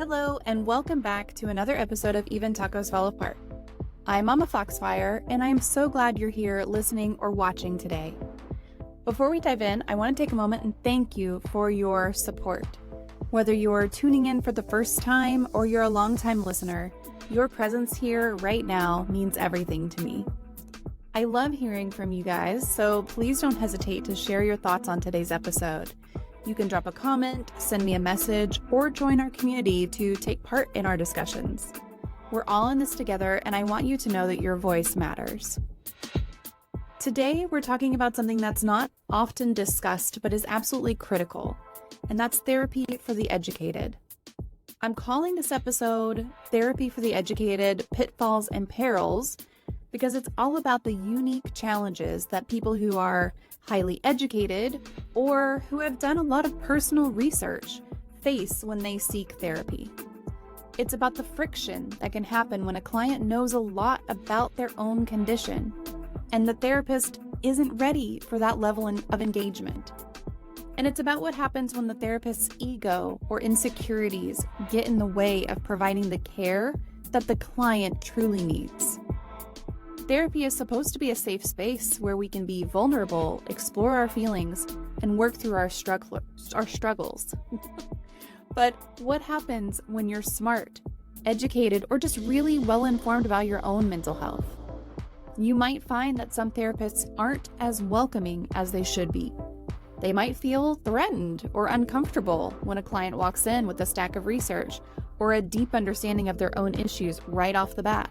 Hello, and welcome back to another episode of Even Tacos Fall Apart. I'm MommaFoxFire, and I'm so glad you're here listening or watching today. Before we dive in, I want to take a moment and thank you for your support. Whether you're tuning in for the first time or you're a longtime listener, your presence here right now means everything to me. I love hearing from you guys, so please don't hesitate to share your thoughts on today's episode. You can drop a comment, send me a message, or join our community to take part in our discussions. We're all in this together, and I want you to know that your voice matters. Today, we're talking about something that's not often discussed, but is absolutely critical, and that's therapy for the educated. I'm calling this episode Therapy for the Educated, Pitfalls and Perils, because it's all about the unique challenges that people who are highly educated or who have done a lot of personal research face when they seek therapy. It's about the friction that can happen when a client knows a lot about their own condition and the therapist isn't ready for that level of engagement. And it's about what happens when the therapist's ego or insecurities get in the way of providing the care that the client truly needs. Therapy is supposed to be a safe space where we can be vulnerable, explore our feelings, and work through our struggles. But what happens when you're smart, educated, or just really well-informed about your own mental health? You might find that some therapists aren't as welcoming as they should be. They might feel threatened or uncomfortable when a client walks in with a stack of research or a deep understanding of their own issues right off the bat.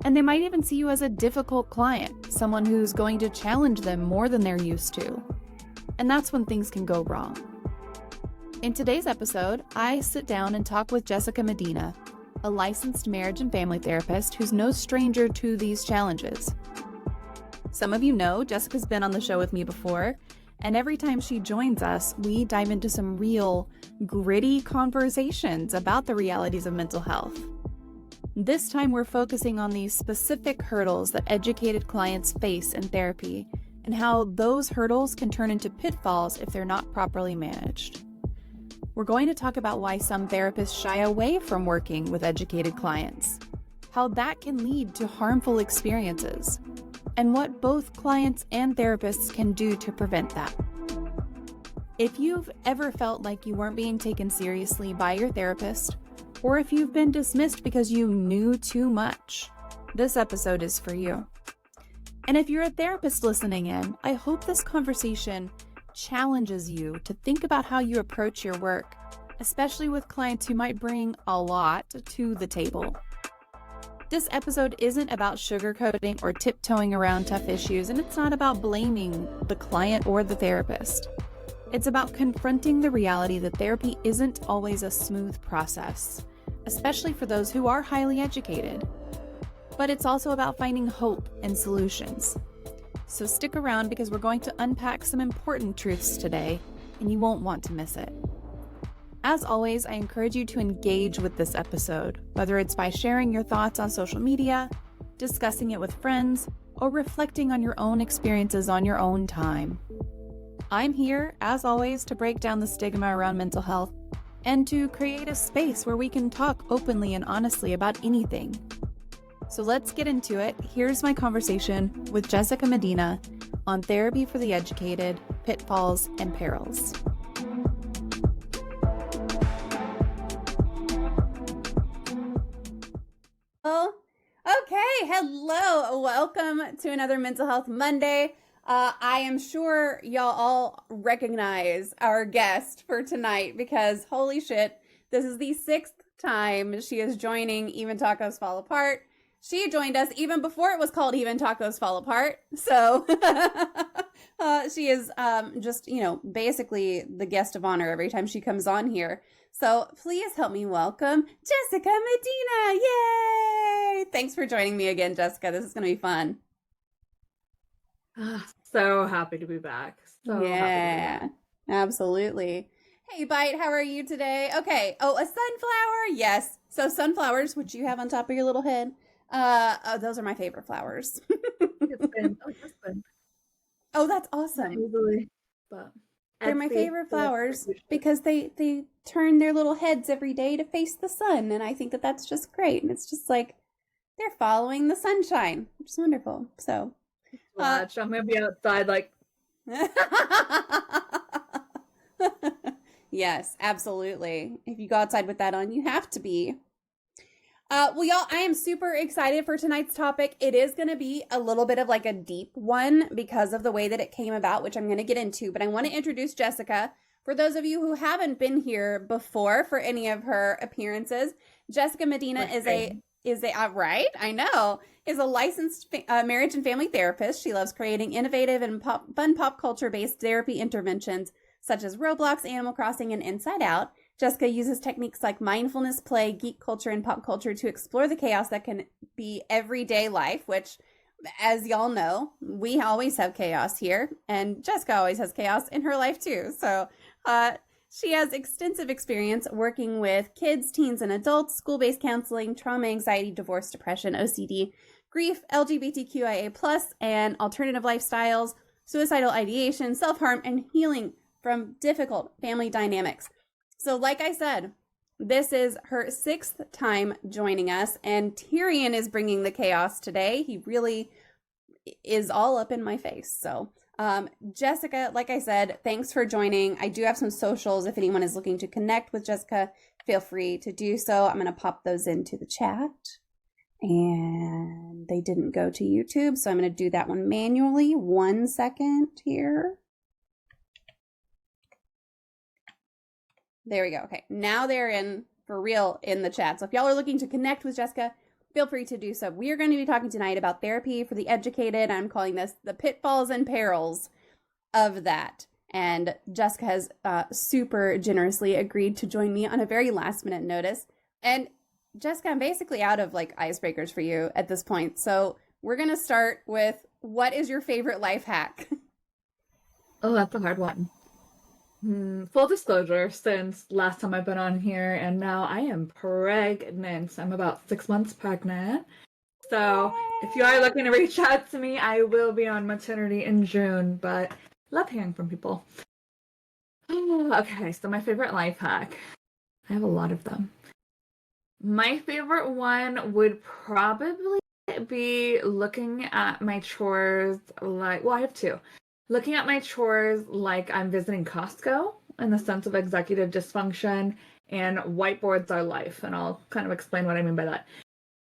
And they might even see you as a difficult client, someone who's going to challenge them more than they're used to. And that's when things can go wrong. In today's episode, I sit down and talk with Jessica Medina, a licensed marriage and family therapist who's no stranger to these challenges. Some of you know Jessica's been on the show with me before, and every time she joins us, we dive into some real, gritty conversations about the realities of mental health. This time we're focusing on these specific hurdles that educated clients face in therapy and how those hurdles can turn into pitfalls if they're not properly managed. We're going to talk about why some therapists shy away from working with educated clients, how that can lead to harmful experiences, and what both clients and therapists can do to prevent that. If you've ever felt like you weren't being taken seriously by your therapist, or if you've been dismissed because you knew too much, this episode is for you. And if you're a therapist listening in, I hope this conversation challenges you to think about how you approach your work, especially with clients who might bring a lot to the table. This episode isn't about sugarcoating or tiptoeing around tough issues, and it's not about blaming the client or the therapist. It's about confronting the reality that therapy isn't always a smooth process, especially for those who are highly educated. But it's also about finding hope and solutions. So stick around because we're going to unpack some important truths today, and you won't want to miss it. As always, I encourage you to engage with this episode, whether it's by sharing your thoughts on social media, discussing it with friends, or reflecting on your own experiences on your own time. I'm here, as always, to break down the stigma around mental health and to create a space where we can talk openly and honestly about anything. So let's get into it. Here's my conversation with Jessica Medina on Therapy for the Educated, Pitfalls and Perils. Oh, okay. Hello. Welcome to another Mental Health Monday. I am sure y'all all recognize our guest for tonight because holy shit, this is the 6th time she is joining Even Tacos Fall Apart. She joined us even before it was called Even Tacos Fall Apart. So she is just, basically the guest of honor every time she comes on here. So please help me welcome Jessica Medina. Yay! Thanks for joining me again, Jessica. This is going to be fun. So happy to be back. Yeah, absolutely. Hey, Bite, how are you today? Okay. Oh, a sunflower? Yes. So sunflowers, which you have on top of your little head. Those are my favorite flowers. It's been. Oh, that's awesome. Not easily, but They're my Etsy. favorite flowers because they turn their little heads every day to face the sun, and I think that that's just great. And it's just like they're following the sunshine, which is wonderful. So, Watch. I'm gonna be outside like yes, absolutely. If you go outside with that on, you have to be. Well, y'all, I am super excited for tonight's topic. It is going to be a little bit of like a deep one because of the way that it came about, which I'm going to get into. But I want to introduce Jessica. For those of you who haven't been here before for any of her appearances, Jessica Medina is a right, I know, is a licensed marriage and family therapist. She loves creating innovative and fun pop culture based therapy interventions such as Roblox, Animal Crossing, and Inside Out. Jessica uses techniques like mindfulness, play, geek culture, and pop culture to explore the chaos that can be everyday life, which, as y'all know, we always have chaos here, and Jessica always has chaos in her life too. So she has extensive experience working with kids, teens, and adults, school-based counseling, trauma, anxiety, divorce, depression, OCD, grief, LGBTQIA+, and alternative lifestyles, suicidal ideation, self-harm, and healing from difficult family dynamics. So like I said, this is her 6th time joining us, and Tyrion is bringing the chaos today. He really is all up in my face. So Jessica, like I said, thanks for joining. I do have some socials. If anyone is looking to connect with Jessica, feel free to do so. I'm going to pop those into the chat. And they didn't go to YouTube, so I'm going to do that one manually. 1 second here. There we go. Okay, now they're in for real in the chat. So if y'all are looking to connect with Jessica, feel free to do so. We are going to be talking tonight about therapy for the educated. I'm calling this the pitfalls and perils of that. And Jessica has super generously agreed to join me on a very last minute notice. And Jessica, I'm basically out of like icebreakers for you at this point. So we're going to start with, what is your favorite life hack? Oh, that's a hard one. Full disclosure, since last time I've been on here, and now I am pregnant. I'm about 6 months pregnant. So if you are looking to reach out to me, I will be on maternity in June, but love hearing from people. Okay, so my favorite life hack. I have a lot of them. My favorite one would probably be looking at my chores like, well, I have two. Looking at my chores like I'm visiting Costco in the sense of executive dysfunction, and whiteboards are life. And I'll kind of explain what I mean by that.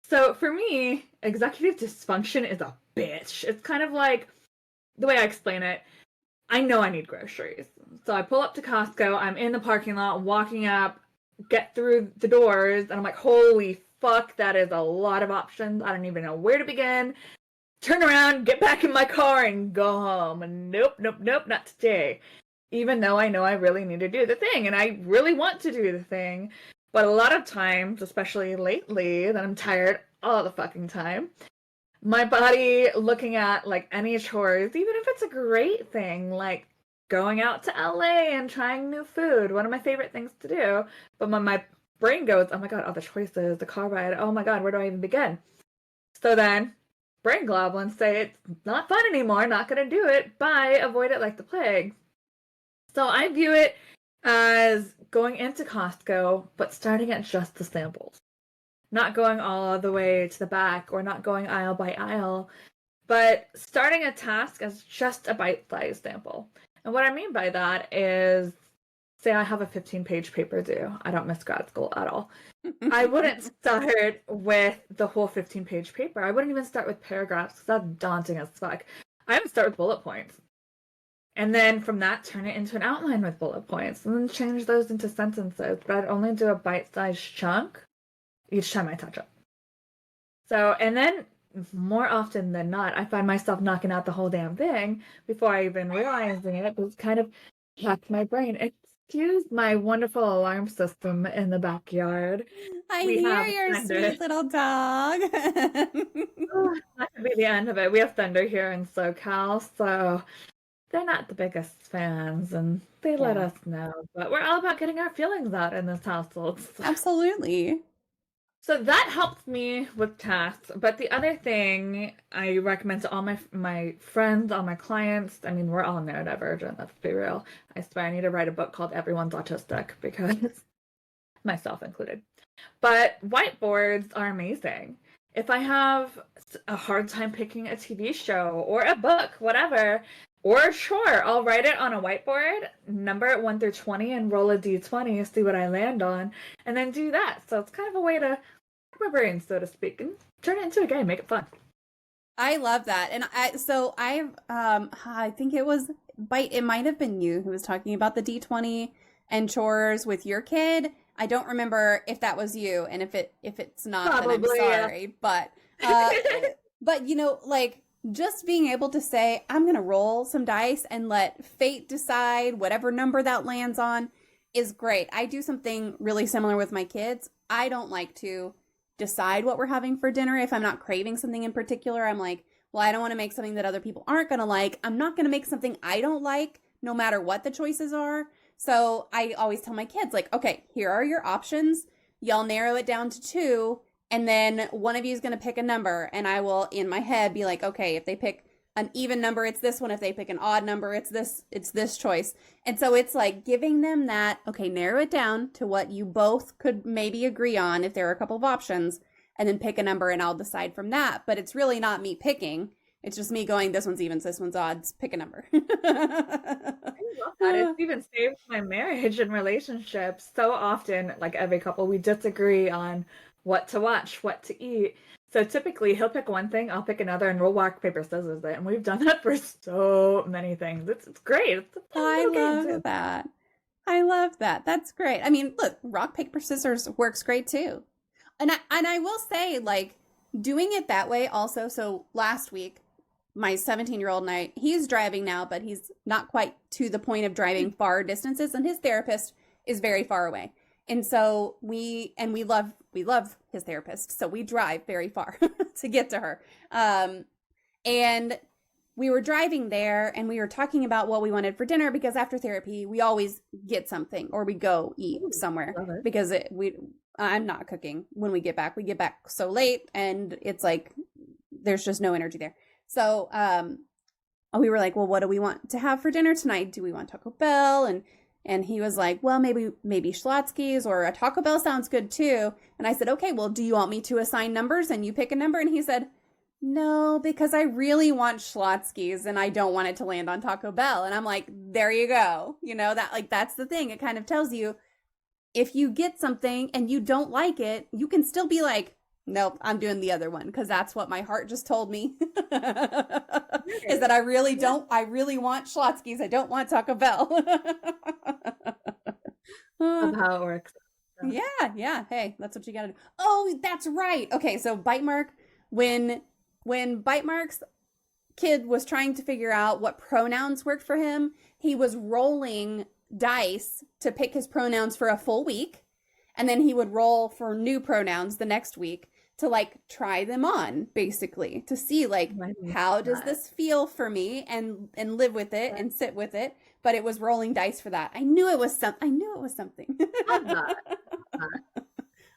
So for me, executive dysfunction is a bitch. It's kind of like, the way I explain it, I know I need groceries. So I pull up to Costco, I'm in the parking lot, walking up, get through the doors, and I'm like, holy fuck, that is a lot of options. I don't even know where to begin. Turn around, get back in my car, and go home. And nope, not today. Even though I know I really need to do the thing, and I really want to do the thing. But a lot of times, especially lately, that I'm tired all the fucking time, my body looking at like any chores, even if it's a great thing, like going out to LA and trying new food, one of my favorite things to do. But when my brain goes, oh my god, all the choices, the car ride, oh my god, where do I even begin? So then brain goblins say it's not fun anymore, not going to do it, bye, avoid it like the plague. So I view it as going into Costco, but starting at just the samples. Not going all the way to the back or not going aisle by aisle, but starting a task as just a bite-sized sample. And what I mean by that is, say I have a 15-page paper due. I don't miss grad school at all. I wouldn't start with the whole 15-page paper. I wouldn't even start with paragraphs because that's daunting as fuck. I would start with bullet points. And then from that, turn it into an outline with bullet points. And then change those into sentences. But I'd only do a bite-sized chunk each time I touch it. So, and then more often than not, I find myself knocking out the whole damn thing before I even realizing it. It's kind of hacked my brain. Excuse my wonderful alarm system in the backyard. I hear your sweet little dog. That could be the end of it. We have thunder here in SoCal, so they're not the biggest fans, and they let us know. But we're all about getting our feelings out in this household. So. Absolutely. So that helps me with tasks. But the other thing I recommend to all my friends, all my clients, I mean, we're all neurodivergent, let's be real. I swear I need to write a book called Everyone's Autistic because myself included. But whiteboards are amazing. If I have a hard time picking a TV show or a book, whatever, or sure, I'll write it on a whiteboard, number it 1 through 20, and roll a d20, see what I land on, and then do that. So it's kind of a way to my brain, so to speak, and turn it into a game, make it fun. I love that. And I think it might have been you who was talking about the D20 and chores with your kid. I don't remember if that was you, and if it's not, Probably, then I'm sorry. Yeah. But like just being able to say, I'm gonna roll some dice and let fate decide whatever number that lands on is great. I do something really similar with my kids. I don't like to decide what we're having for dinner. If I'm not craving something in particular, I'm like, well, I don't want to make something that other people aren't going to like. I'm not going to make something I don't like, no matter what the choices are. So I always tell my kids, like, okay, here are your options. Y'all narrow it down to 2. And then one of you is going to pick a number. And I will, in my head, be like, okay, if they pick an even number, it's this one. If they pick an odd number, it's this choice. And so it's like giving them that, okay, narrow it down to what you both could maybe agree on if there are a couple of options, and then pick a number and I'll decide from that. But it's really not me picking. It's just me going, this one's evens, this one's odds, pick a number. I love that. It's even saved my marriage and relationships. So often, like every couple, we disagree on what to watch, what to eat. So typically he'll pick one thing, I'll pick another, and we'll rock, paper, scissors it. And we've done that for so many things. It's great. It's a fun I little game, love too. that. I love that. That's great. I mean, look, rock, paper, scissors works great too. And I will say, like, doing it that way also. So last week, my 17-year-old and he's driving now, but he's not quite to the point of driving far distances, and his therapist is very far away. And so we love his therapist. So we drive very far to get to her. And we were driving there and we were talking about what we wanted for dinner, because after therapy, we always get something or we go eat somewhere because I'm not cooking when we get back. We get back so late and it's like, there's just no energy there. So, we were like, well, what do we want to have for dinner tonight? Do we want Taco Bell? And he was like, well, maybe Schlotsky's or a Taco Bell sounds good too. And I said, okay, well, do you want me to assign numbers and you pick a number? And he said, no, because I really want Schlotsky's and I don't want it to land on Taco Bell. And I'm like, there you go. That's the thing. It kind of tells you, if you get something and you don't like it, you can still be like, nope, I'm doing the other one, because that's what my heart just told me. Is that I really want Schlotsky's. I don't want Taco Bell. Of how it works. Yeah. Hey, that's what you gotta do. Oh, that's right. Okay, so Bite Mark, when Bite Mark's kid was trying to figure out what pronouns worked for him, he was rolling dice to pick his pronouns for a full week. And then he would roll for new pronouns the next week to like try them on, basically, to see like, how does this feel for me, and live with it and sit with it. But it was rolling dice for that. I knew it was something.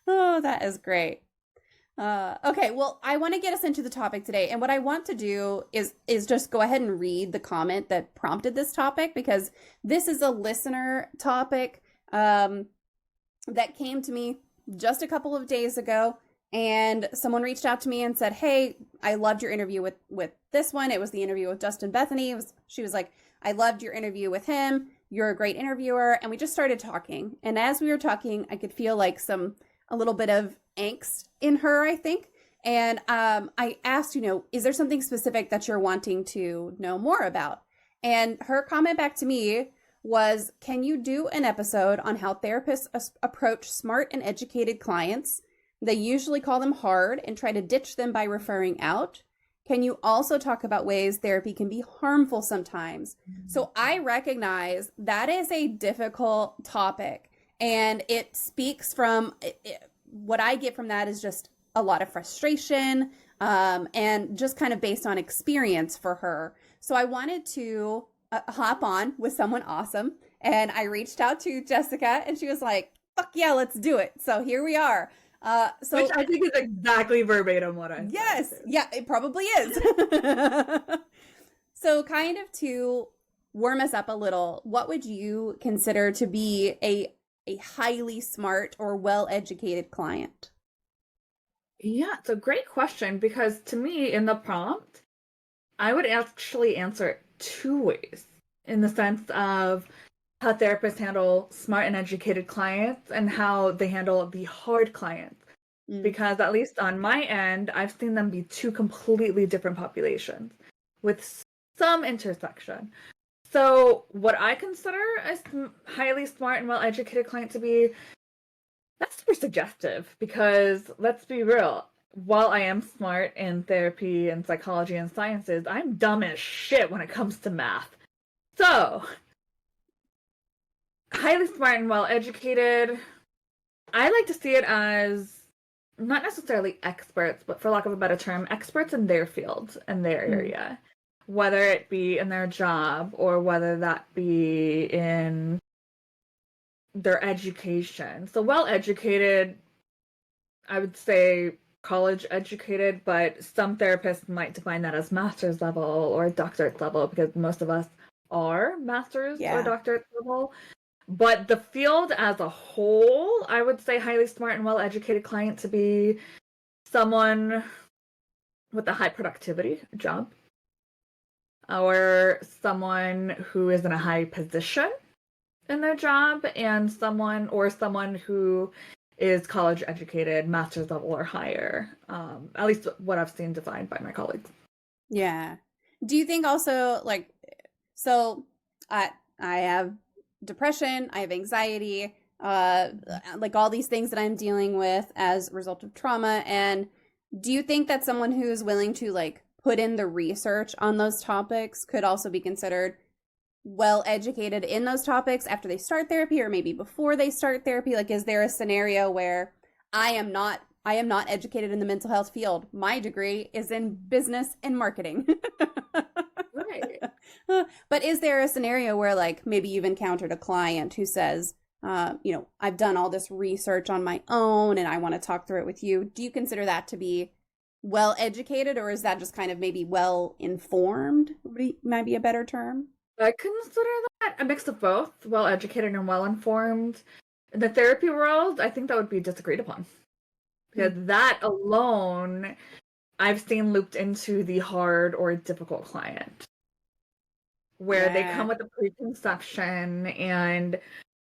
Oh, that is great. Okay, well, I want to get us into the topic today. And what I want to do is just go ahead and read the comment that prompted this topic, because this is a listener topic that came to me just a couple of days ago. And someone reached out to me and said, hey, I loved your interview with this one. It was the interview with Justin Bethany. She was like, I loved your interview with him. You're a great interviewer. And we just started talking. And as we were talking, I could feel like a little bit of angst in her, I think. And I asked, is there something specific that you're wanting to know more about? And her comment back to me was, can you do an episode on how therapists approach smart and educated clients? They usually call them hard and try to ditch them by referring out. Can you also talk about ways therapy can be harmful sometimes? Mm-hmm. So I recognize that is a difficult topic, and it speaks from what I get from that is just a lot of frustration, and just kind of based on experience for her. So I wanted to hop on with someone awesome, and I reached out to Jessica, and she was like, fuck yeah, let's do it. So here we are. So Which I think is exactly verbatim what I said. yes, yeah, it probably is. So kind of to warm us up a little, what would you consider to be a highly smart or well-educated client? Yeah, it's a great question because to me, in the prompt, I would actually answer it two ways in the sense of how therapists handle smart and educated clients and how they handle the hard clients. Because at least on my end, I've seen them be two completely different populations with some intersection. So what I consider a highly smart and well-educated client to be, that's super suggestive because let's be real. While I am smart in therapy and psychology and sciences, I'm dumb as shit when it comes to math. So, highly smart and well-educated, I like to see it as not necessarily experts, but for lack of a better term, experts in their field, in their area. Whether it be in their job or whether that be in their education. So well-educated, I would say college educated, but some therapists might define that as master's level or doctorate level because most of us are master's or doctorate level. But the field as a whole, I would say highly smart and well-educated client to be someone with a high productivity job or someone who is in a high position in their job and someone who is college educated, master's level or higher. At least what I've seen defined by my colleagues. Yeah. Do you think also so I have depression, I have anxiety, like all these things that I'm dealing with as a result of trauma. And do you think that someone who's willing to like put in the research on those topics could also be considered well educated in those topics after they start therapy or maybe before they start therapy? Like, is there a scenario where I am not educated in the mental health field? My degree is in business and marketing. Right. But is there a scenario where like maybe you've encountered a client who says, I've done all this research on my own and I want to talk through it with you? Do you consider that to be well educated, or is that just kind of maybe well informed? Might be a better term. I consider that a mix of both, well educated and well informed. In the therapy world, I think that would be disagreed upon. Because that alone, I've seen looped into the hard or difficult client, where they come with a preconception, and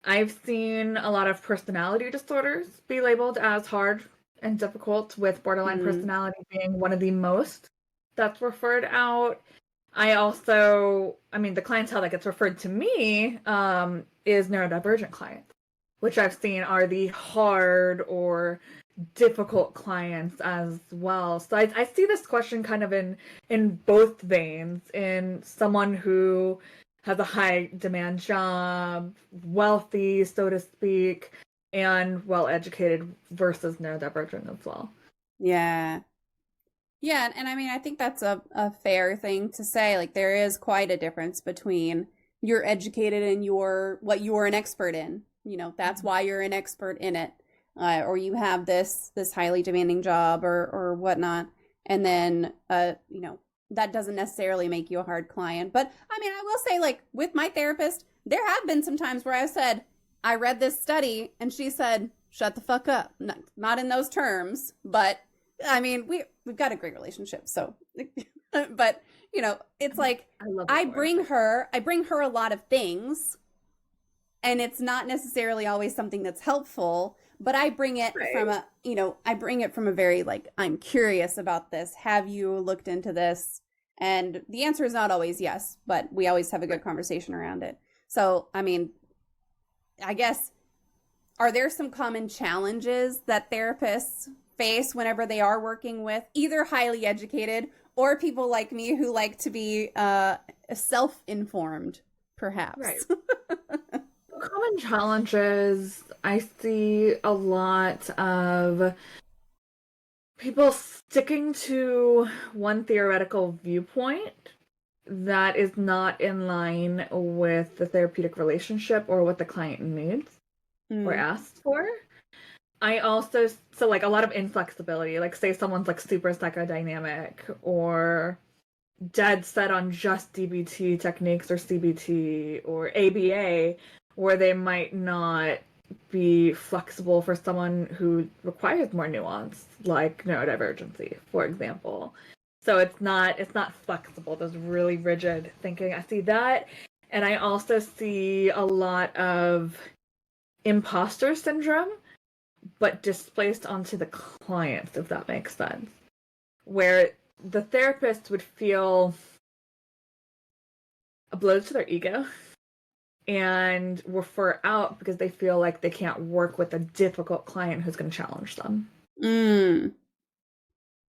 I've seen a lot of personality disorders be labeled as hard and difficult, with borderline personality being one of the most that's referred out. The clientele that gets referred to me is neurodivergent clients, which I've seen are the hard or difficult clients as well. So I see this question kind of in both veins, in someone who has a high demand job, wealthy, so to speak, and well educated versus neurodivergent as well. Yeah. Yeah, and I mean, I think that's a fair thing to say. Like, there is quite a difference between you're educated and what you're an expert in. That's why you're an expert in it. Or you have this highly demanding job or whatnot. And then, that doesn't necessarily make you a hard client. But I mean, I will say, like, with my therapist, there have been some times where I've said, I read this study and she said, shut the fuck up. Not in those terms, but I mean, we've got a great relationship. So, but it's like I bring her a lot of things, and it's not necessarily always something that's helpful, but I bring it from a very like, I'm curious about this. Have you looked into this? And the answer is not always yes, but we always have a good conversation around it. So, I mean, I guess, are there some common challenges that therapists face whenever they are working with either highly educated or people like me who like to be self-informed, perhaps? Right. Common challenges, I see a lot of people sticking to one theoretical viewpoint that is not in line with the therapeutic relationship or what the client needs or asks for. I also, so like a lot of inflexibility, like say someone's like super psychodynamic or dead set on just DBT techniques or CBT or ABA, where they might not be flexible for someone who requires more nuance, like neurodivergency, for example. So it's not flexible. There's really rigid thinking. I see that, and I also see a lot of imposter syndrome, but displaced onto the clients, if that makes sense. Where the therapist would feel a blow to their ego and refer out because they feel like they can't work with a difficult client who's going to challenge them.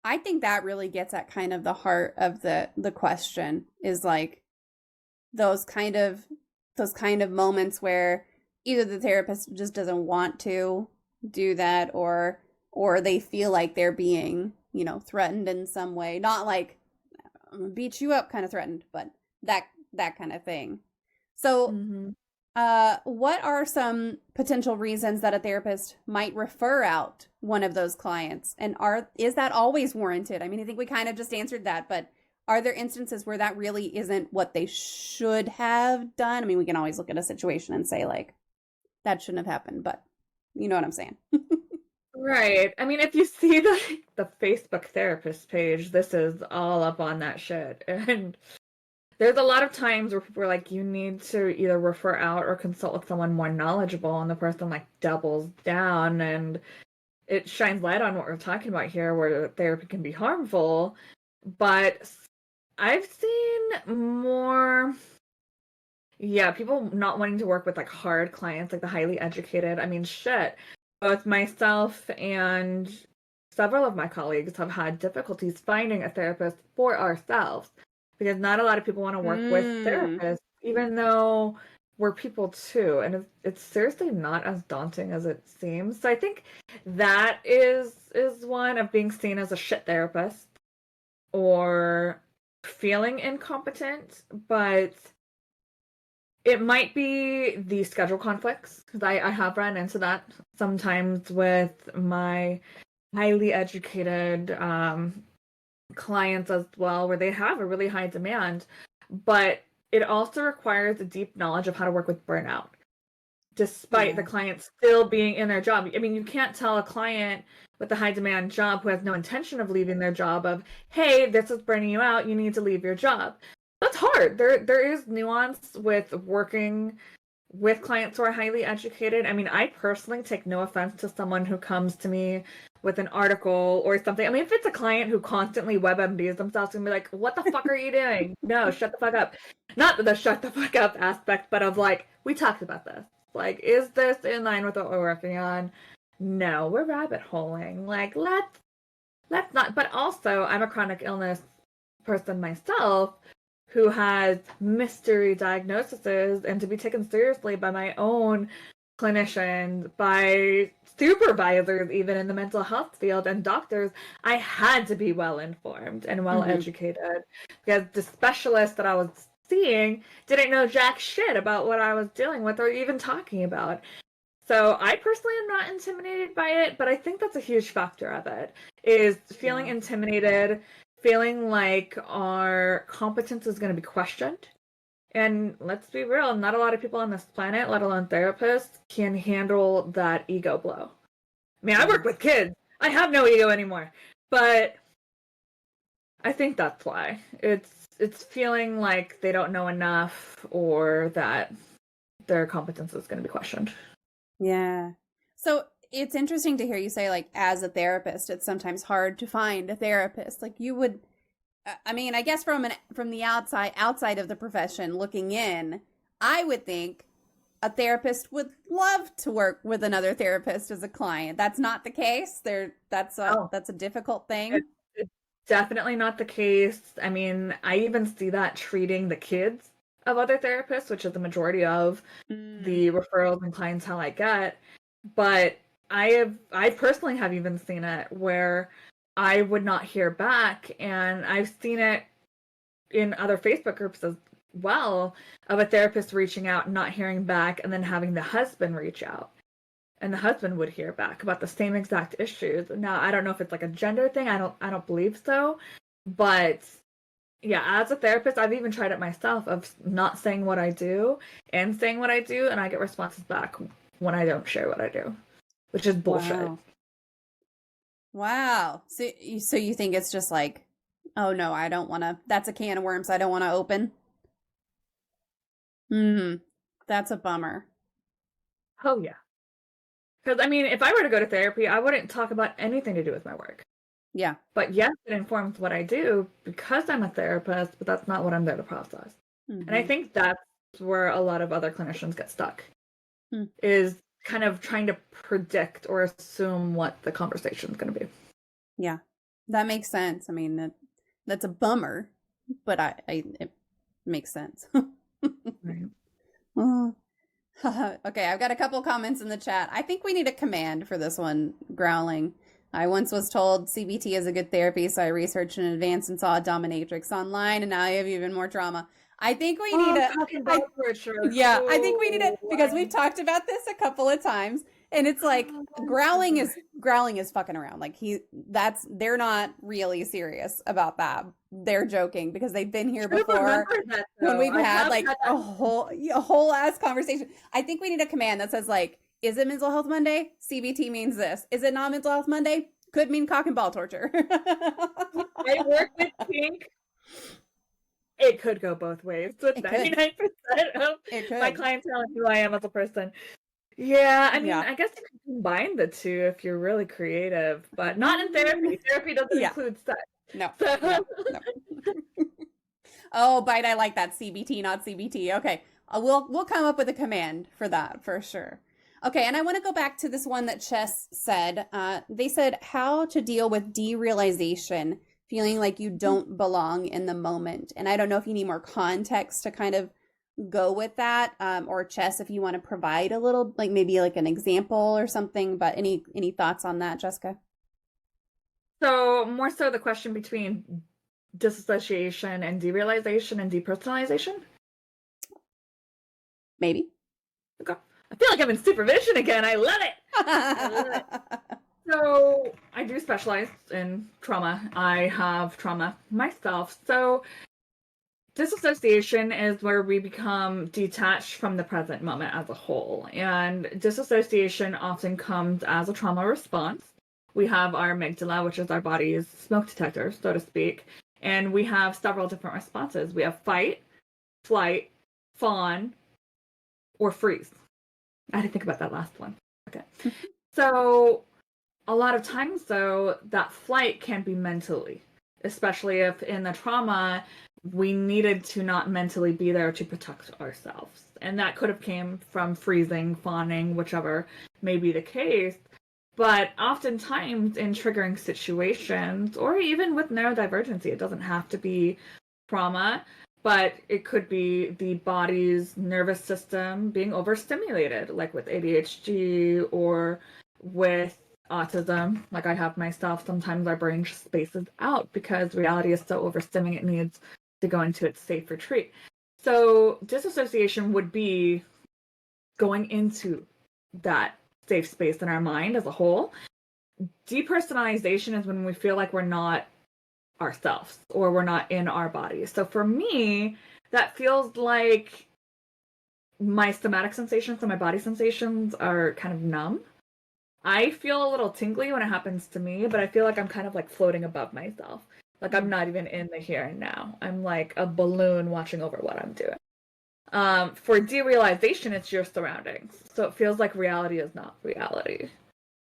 I think that really gets at kind of the heart of the question, is like those kind of moments where either the therapist just doesn't want to do that, or they feel like they're being, threatened in some way. Not like I'm gonna beat you up kind of threatened, but that kind of thing. So what are some potential reasons that a therapist might refer out one of those clients? And is that always warranted? I mean, I think we kind of just answered that, but are there instances where that really isn't what they should have done? I mean, we can always look at a situation and say, like, that shouldn't have happened, but you know what I'm saying. Right. I mean, if you see the Facebook therapist page, this is all up on that shit. And there's a lot of times where people are like, you need to either refer out or consult with someone more knowledgeable, and the person like doubles down, and it shines light on what we're talking about here, where therapy can be harmful. But I've seen more, people not wanting to work with like hard clients, like the highly educated. I mean, shit. Both myself and several of my colleagues have had difficulties finding a therapist for ourselves, because not a lot of people want to work with therapists, even though we're people too. And it's seriously not as daunting as it seems. So I think that is one of being seen as a shit therapist or feeling incompetent. But it might be the schedule conflicts, because I have run into that sometimes with my highly educated clients as well, where they have a really high demand, but it also requires a deep knowledge of how to work with burnout, despite the client still being in their job. I mean, you can't tell a client with a high demand job who has no intention of leaving their job of, hey, this is burning you out, you need to leave your job. That's hard. There is nuance with working with clients who are highly educated. I mean, I personally take no offense to someone who comes to me with an article or something. I mean, if it's a client who constantly WebMDs themselves and be like, what the fuck are you doing? No, shut the fuck up. Not the shut the fuck up aspect, but of like, we talked about this. Like, is this in line with what we're working on? No, we're rabbit holing. Like, let's not. But also, I'm a chronic illness person myself who has mystery diagnoses, and to be taken seriously by my own clinicians, by supervisors, even in the mental health field, and doctors, I had to be well informed and well educated, because the specialist that I was seeing didn't know jack shit about what I was dealing with or even talking about. So I personally am not intimidated by it, but I think that's a huge factor of it, is feeling intimidated, feeling like our competence is going to be questioned. And let's be real, not a lot of people on this planet, let alone therapists, can handle that ego blow. I mean, I work with kids. I have no ego anymore. But I think that's why. It's feeling like they don't know enough, or that their competence is going to be questioned. Yeah. So it's interesting to hear you say, like, as a therapist, it's sometimes hard to find a therapist. Like, you would, I mean, I guess from the outside of the profession looking in, I would think a therapist would love to work with another therapist as a client. That's not the case. That's a difficult thing. It's definitely not the case. I mean, I even see that treating the kids of other therapists, which is the majority of the referrals and clientele I get. But I personally have even seen it where I would not hear back, and I've seen it in other Facebook groups as well, of a therapist reaching out and not hearing back, and then having the husband reach out and the husband would hear back about the same exact issues. Now, I don't know if it's like a gender thing. I don't believe so. But yeah, as a therapist, I've even tried it myself of not saying what I do and saying what I do, and I get responses back when I don't share what I do, which is bullshit. Wow. So you think it's just like, oh no, I don't want to, that's a can of worms I don't want to open? That's a bummer. Oh yeah. Because I mean, if I were to go to therapy, I wouldn't talk about anything to do with my work. Yeah. But yes, it informs what I do because I'm a therapist, but that's not what I'm there to process. And I think that's where a lot of other clinicians get stuck, is kind of trying to predict or assume what the conversation is going to be. Yeah, that makes sense. I mean, that's a bummer, but it makes sense. Right. Okay, I've got a couple comments in the chat. I think we need a command for this one, growling. I once was told CBT is a good therapy, so I researched in advance and saw a dominatrix online, and now I have even more trauma. I think we need I think we need it because we've talked about this a couple of times, and it's like growling is fucking around. Like they're not really serious about that. They're joking because they've been here before when we've had like a whole ass conversation. I think we need a command that says like, is it Mental Health Monday? CBT means this. Is it not Mental Health Monday? Could mean cock and ball torture. I work with Pink. It could go both ways. With 99% of my clientele and who I am as a person. Yeah, I mean, I guess you can combine the two if you're really creative, but not in therapy. Therapy doesn't include sex. No. Oh, Bite, I like that. CBT, not CBT. Okay, we'll come up with a command for that for sure. Okay, and I want to go back to this one that Chess said. They said how to deal with derealization, feeling like you don't belong in the moment. And I don't know if you need more context to kind of go with that, or Chess, if you want to provide a little, like maybe like an example or something. But any thoughts on that, Jessica? So more so the question between disassociation and derealization and depersonalization? Maybe. Okay. I feel like I'm in supervision again. I love it. So I do specialize in trauma. I have trauma myself. So disassociation is where we become detached from the present moment as a whole. And disassociation often comes as a trauma response. We have our amygdala, which is our body's smoke detector, so to speak. And we have several different responses. We have fight, flight, fawn, or freeze. I had to think about that last one. Okay. So a lot of times, though, that flight can be mentally, especially if in the trauma, we needed to not mentally be there to protect ourselves. And that could have came from freezing, fawning, whichever may be the case. But oftentimes in triggering situations, or even with neurodivergency, it doesn't have to be trauma, but it could be the body's nervous system being overstimulated, like with ADHD or with autism, like I have myself. Sometimes our brain just spaces out because reality is so overstimulated, it needs to go into its safe retreat. So disassociation would be going into that safe space in our mind as a whole. Depersonalization is when we feel like we're not ourselves or we're not in our bodies. So for me, that feels like my somatic sensations and my body sensations are kind of numb. I feel a little tingly when it happens to me, but I feel like I'm kind of like floating above myself. Like I'm not even in the here and now. I'm like a balloon watching over what I'm doing. For derealization, it's your surroundings. So it feels like reality is not reality.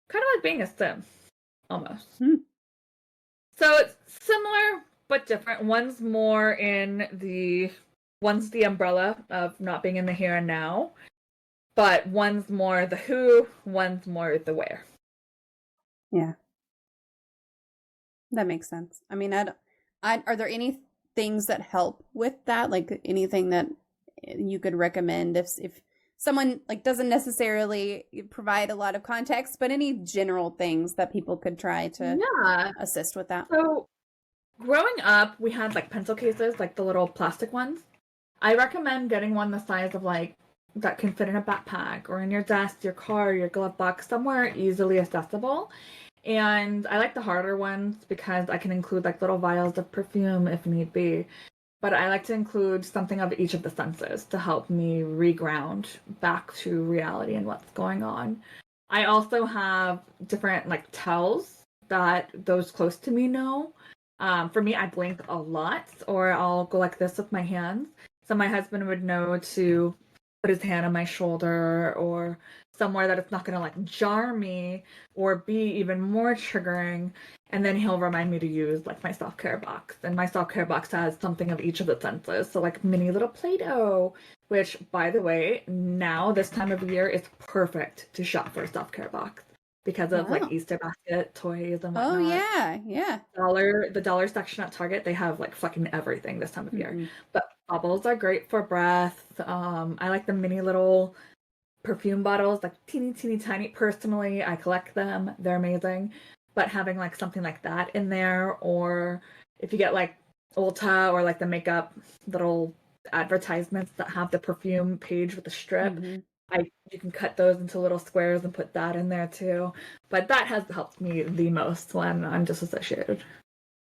Kind of like being a sim, almost. So it's similar, but different. One's the umbrella of not being in the here and now. But one's more the who, one's more the where. Yeah. That makes sense. I mean, are there any things that help with that? Like anything that you could recommend if someone like doesn't necessarily provide a lot of context, but any general things that people could try to assist with that? So growing up, we had like pencil cases, like the little plastic ones. I recommend getting one the size of like that can fit in a backpack or in your desk, your car, your glove box, somewhere easily accessible. And I like the harder ones because I can include like little vials of perfume if need be. But I like to include something of each of the senses to help me reground back to reality and what's going on. I also have different like tells that those close to me know. For me, I blink a lot, or I'll go like this with my hands. So my husband would know to put his hand on my shoulder or somewhere that it's not going to like jar me or be even more triggering. And then he'll remind me to use like my self-care box. And my self-care box has something of each of the senses. So like mini little Play-Doh, which by the way, now this time of year is perfect to shop for a self-care box because of like Wow. Easter basket toys and Oh, whatnot. yeah. Yeah. The dollar section at Target, they have like fucking everything this time of year. Mm-hmm. But bubbles are great for breath. I like the mini little perfume bottles, like teeny tiny. Personally, I collect them. They're amazing. But having like something like that in there, or if you get like Ulta or like the makeup little advertisements that have the perfume page with the strip, Mm-hmm. you can cut those into little squares and put that in there too. But that has helped me the most when I'm disassociated.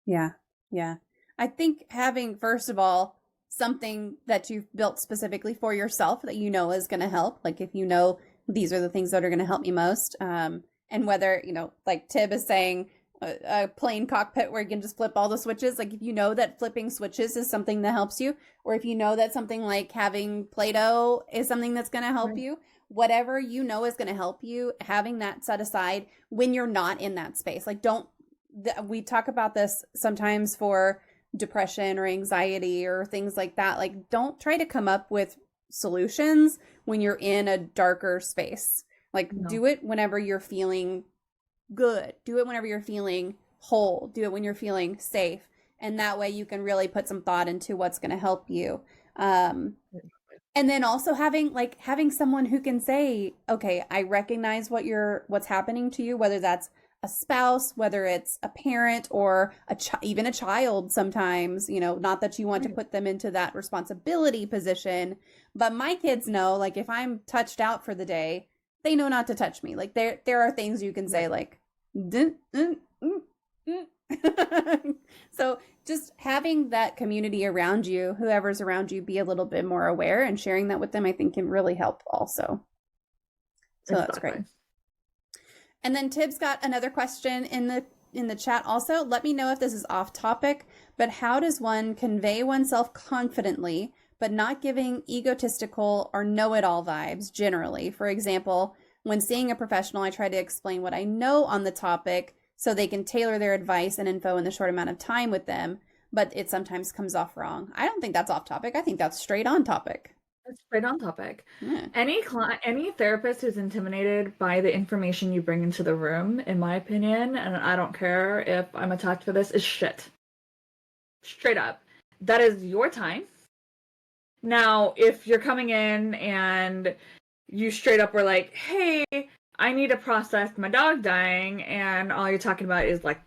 Yeah. Yeah. I think having, first of all, something that you've built specifically for yourself that you know is going to help. Like if you know these are the things that are going to help me most. And whether, like Tib is saying, a plain cockpit where you can just flip all the switches. Like if you know that flipping switches is something that helps you, or if you know that something like having Play-Doh is something that's going to help Right. you, whatever you know is going to help you, having that set aside when you're not in that space. Like don't we talk about this sometimes for depression or anxiety or things like that. Like, don't try to come up with solutions when you're in a darker space. Like, No. do it whenever you're feeling good. Do it whenever you're feeling whole. Do it when you're feeling safe. And that way you can really put some thought into what's going to help you. Um, and then also having someone who can say, okay, I recognize what's happening to you, whether that's a spouse, whether it's a parent or even a child sometimes, not that you want to Right. put them into that responsibility position, but my kids know, like, if I'm touched out for the day, they know not to touch me. Like, there are things you can say, Right. like, dun, dun, mm, mm. So just having that community around you, whoever's around you, be a little bit more aware, and sharing that with them, I think, can really help also. So that's great. Exactly. And then Tib's got another question in the chat also. Let me know if this is off topic, but how does one convey oneself confidently but not giving egotistical or know-it-all vibes generally? For example, when seeing a professional, I try to explain what I know on the topic so they can tailor their advice and info in the short amount of time with them, but it sometimes comes off wrong. I don't think that's off topic. I think that's straight on topic. It's right on topic. Yeah. Any therapist who's intimidated by the information you bring into the room, in my opinion, and I don't care if I'm attacked for this, is shit. Straight up. That is your time. Now, if you're coming in and you straight up were like, hey, I need to process my dog dying, and all you're talking about is like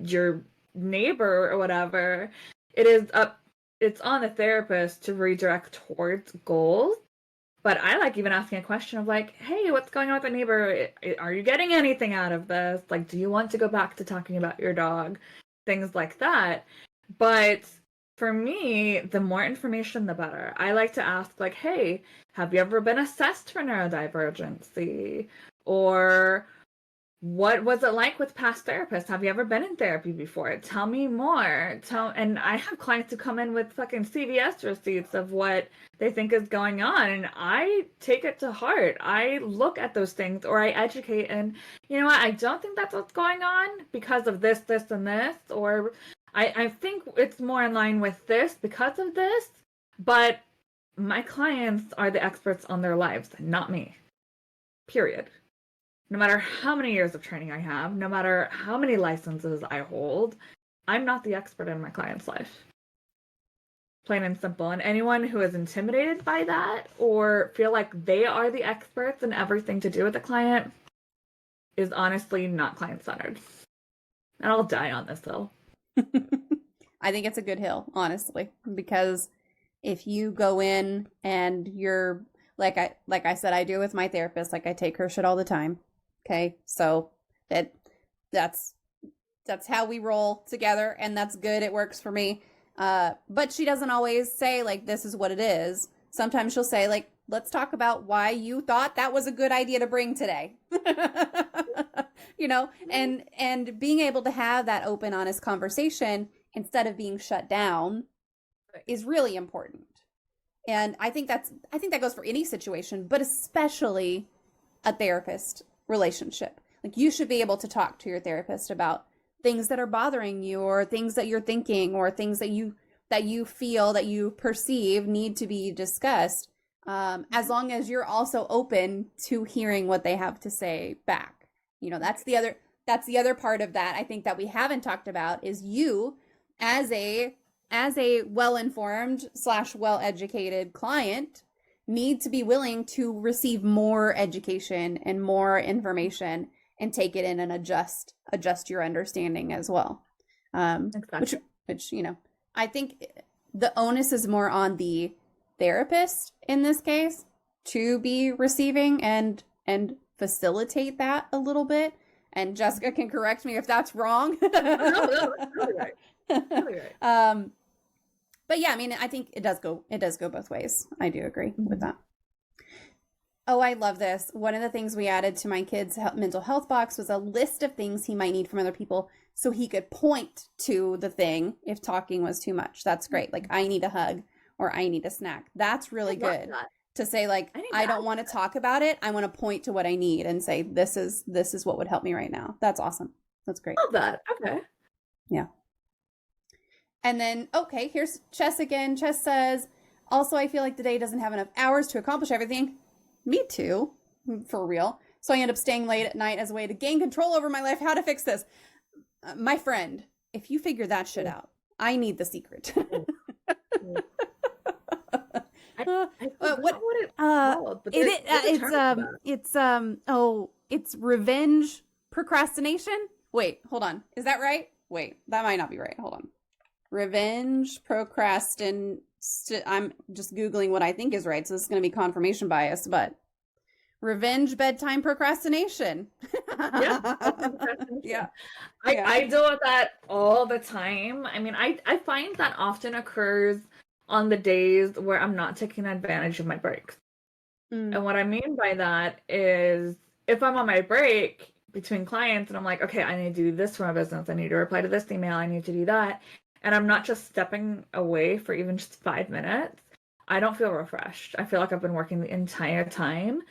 your neighbor or whatever, it's on the therapist to redirect towards goals. But I like even asking a question of like, hey, what's going on with the neighbor? Are you getting anything out of this? Like, do you want to go back to talking about your dog? Things like that. But for me, the more information, the better. I like to ask, like, hey, have you ever been assessed for neurodivergency? Or what was it like with past therapists? Have you ever been in therapy before? Tell me more. And I have clients who come in with fucking CVS receipts of what they think is going on, and I take it to heart. I look at those things, or I educate, and you know what? I don't think that's what's going on because of this, this, and this, or I think it's more in line with this because of this, but my clients are the experts on their lives, not me. Period. No matter how many years of training I have, no matter how many licenses I hold, I'm not the expert in my client's life. Plain and simple. And anyone who is intimidated by that or feel like they are the experts in everything to do with the client is honestly not client-centered. And I'll die on this hill. I think it's a good hill, honestly, because if you go in and like I said, I do with my therapist. Like, I take her shit all the time. Okay. So that's how we roll together, and that's good. It works for me. But she doesn't always say like, this is what it is. Sometimes she'll say like, let's talk about why you thought that was a good idea to bring today. You know, and being able to have that open, honest conversation instead of being shut down is really important. And I think that goes for any situation, but especially a therapist relationship. Like, you should be able to talk to your therapist about things that are bothering you, or things that you're thinking, or things that you feel, that you perceive need to be discussed, as long as you're also open to hearing what they have to say back. You know, that's the other part of that, I think, that we haven't talked about, is you as a well-informed / well-educated client need to be willing to receive more education and more information and take it in and adjust your understanding as well. Exactly. Which, you know, I think the onus is more on the therapist in this case to be receiving and facilitate that a little bit. And Jessica can correct me if that's wrong. No, that's really right. Really right. But yeah, I mean, I think it does go both ways. I do agree with that. Oh, I love this. One of the things we added to my kid's mental health box was a list of things he might need from other people, so he could point to the thing if talking was too much. That's great. Like, I need a hug, or I need a snack. That's really good. To say like, I don't want to talk about it. I want to point to what I need and say, this is what would help me right now. That's awesome. That's great. Love that. Okay. Yeah. And then, okay, here's Chess again. Chess says, also, I feel like the day doesn't have enough hours to accomplish everything. Me too, for real. So I end up staying late at night as a way to gain control over my life. How to fix this? My friend, if you figure that shit out, I need the secret. It's revenge procrastination. Wait, hold on. Is that right? Wait, that might not be right. Hold on. Revenge procrastin. I'm just Googling what I think is right, so this is going to be confirmation bias, but revenge bedtime procrastination. Yeah. I deal with that all the time. I mean, I find that often occurs on the days where I'm not taking advantage of my breaks. And what I mean by that is, if I'm on my break between clients and I'm like, okay, I need to do this for my business, I need to reply to this email, I need to do that, and I'm not just stepping away for even just 5 minutes, I don't feel refreshed. I feel like I've been working the entire time.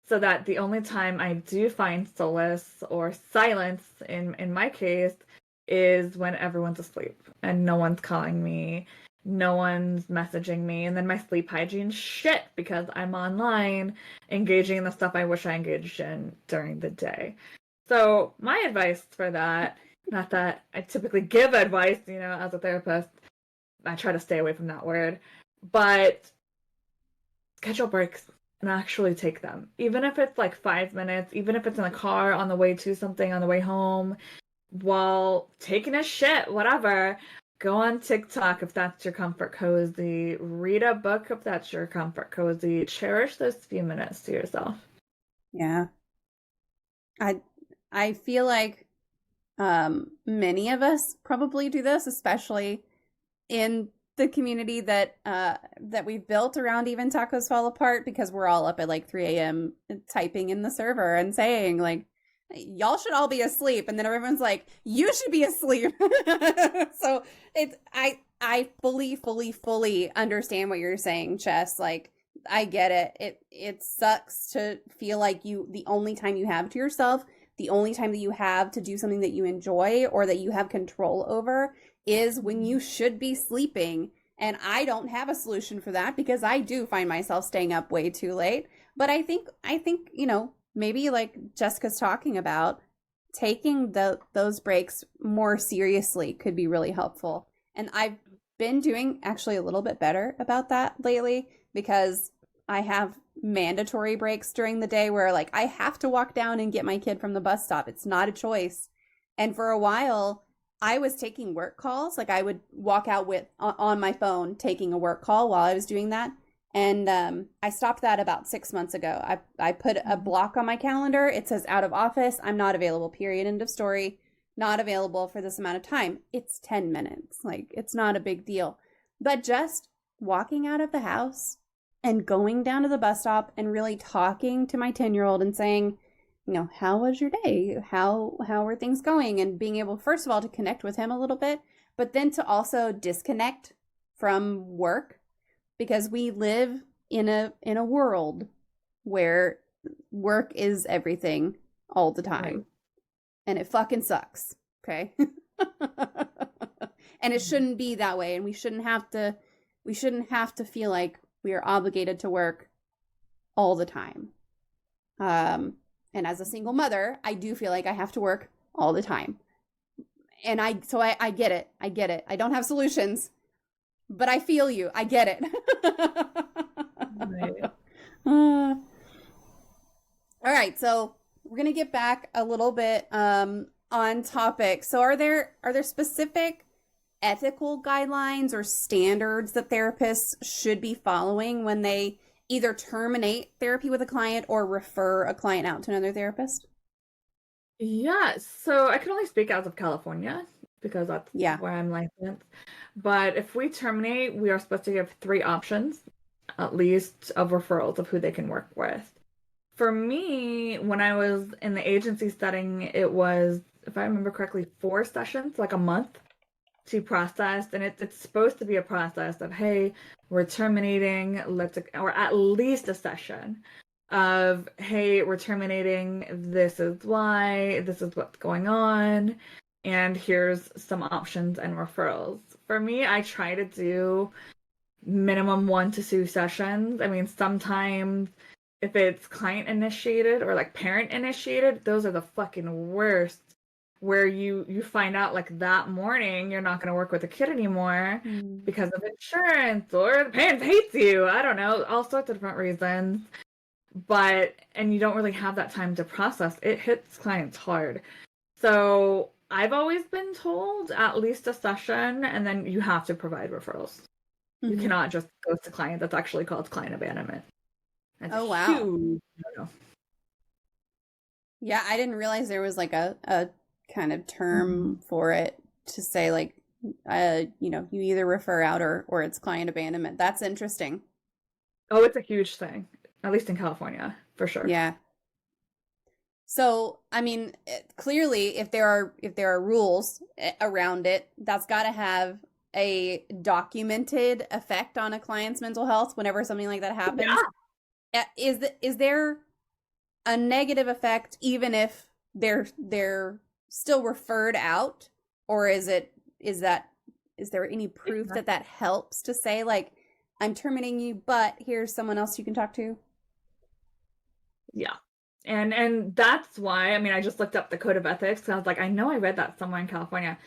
So that the only time I do find solace or silence, in my case, is when everyone's asleep and no one's calling me, no one's messaging me, and then my sleep hygiene shit because I'm online engaging in the stuff I wish I engaged in during the day. So my advice for that, not that I typically give advice, you know, as a therapist, I try to stay away from that word, but schedule breaks and actually take them. Even if it's like 5 minutes, even if it's in the car on the way to something, on the way home, while taking a shit, whatever, go on TikTok if that's your comfort cozy, read a book if that's your comfort cozy, cherish those few minutes to yourself. Yeah. I feel like many of us probably do this, especially in the community that we've built around Even Tacos Fall Apart, because we're all up at like 3 a.m. typing in the server and saying like, y'all should all be asleep, and then everyone's like, you should be asleep. So I fully understand what you're saying, Chess. Like, I get it. It sucks to feel like the only time you have to yourself, the only time that you have to do something that you enjoy or that you have control over, is when you should be sleeping. And I don't have a solution for that, because I do find myself staying up way too late. But I think, you know, maybe like Jessica's talking about, taking those breaks more seriously could be really helpful. And I've been doing actually a little bit better about that lately, because I have mandatory breaks during the day where like I have to walk down and get my kid from the bus stop. It's not a choice. And for a while, I was taking work calls. Like, I would walk out on my phone taking a work call while I was doing that. And I stopped that about 6 months ago. I put a block on my calendar. It says out of office. I'm not available, period, end of story. Not available for this amount of time. It's 10 minutes. Like, it's not a big deal. But just walking out of the house and going down to the bus stop and really talking to my 10-year-old and saying, how was your day? How are things going? And being able, first of all, to connect with him a little bit, but then to also disconnect from work, because we live in a world where work is everything all the time. Right. And it fucking sucks. Okay. And it shouldn't be that way. And we shouldn't have to feel like we are obligated to work all the time. And as a single mother, I do feel like I have to work all the time. And I get it. I get it. I don't have solutions, but I feel you. I get it. Right. All right. So we're going to get back a little bit on topic. So are there specific ethical guidelines or standards that therapists should be following when they either terminate therapy with a client or refer a client out to another therapist? Yeah, so I can only speak out of California because that's where I'm licensed. But if we terminate, we are supposed to give 3 options, at least, of referrals of who they can work with. For me, when I was in the agency setting, it was, if I remember correctly, 4 sessions, like a month to process. And it's supposed to be a process of, hey, we're terminating, or at least a session of, hey, we're terminating, this is why, this is what's going on, and here's some options and referrals. For me, I try to do minimum 1 to 2 sessions. I mean, sometimes if it's client initiated or like parent initiated, those are the fucking worst, where you find out like that morning you're not going to work with a kid anymore because of insurance, or the parent hates you, I don't know, all sorts of different reasons. And you don't really have that time to process. It hits clients hard. So I've always been told at least a session, and then you have to provide referrals. You cannot just ghost a client. That's actually called client abandonment. That's wow. Huge, Yeah, I didn't realize there was like a kind of term for it, to say like, you either refer out or it's client abandonment. That's interesting. Oh, it's a huge thing, at least in California, for sure. Yeah. So, I mean, clearly, if there are rules around it, that's got to have a documented effect on a client's mental health whenever something like that happens. Yeah. Is there a negative effect even if they're still referred out, or is there any proof that helps to say like, I'm terminating you, but here's someone else you can talk to? Yeah. And that's why, I mean, I just looked up the code of ethics because I was like, I know I read that somewhere in California.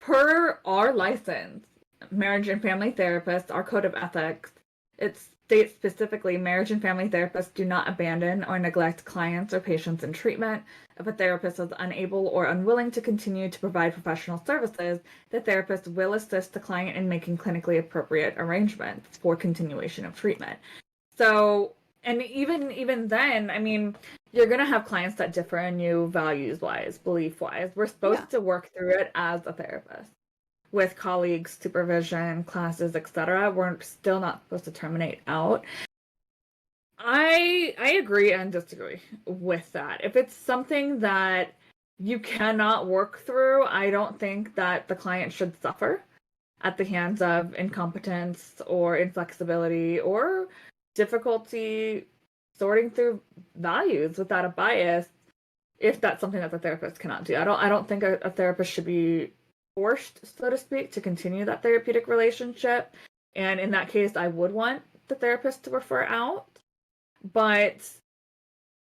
Per our license, marriage and family therapists, our code of ethics, it states specifically, marriage and family therapists do not abandon or neglect clients or patients in treatment. If a therapist is unable or unwilling to continue to provide professional services, the therapist will assist the client in making clinically appropriate arrangements for continuation of treatment. So, and even then, I mean, you're going to have clients that differ in you values-wise, belief-wise. We're supposed to work through it as a therapist with colleagues, supervision, classes, etc. We're still not supposed to terminate out. I agree and disagree with that. If it's something that you cannot work through, I don't think that the client should suffer at the hands of incompetence or inflexibility or difficulty sorting through values without a bias, if that's something that the therapist cannot do. I don't think a therapist should be forced, so to speak, to continue that therapeutic relationship. And in that case, I would want the therapist to refer out. But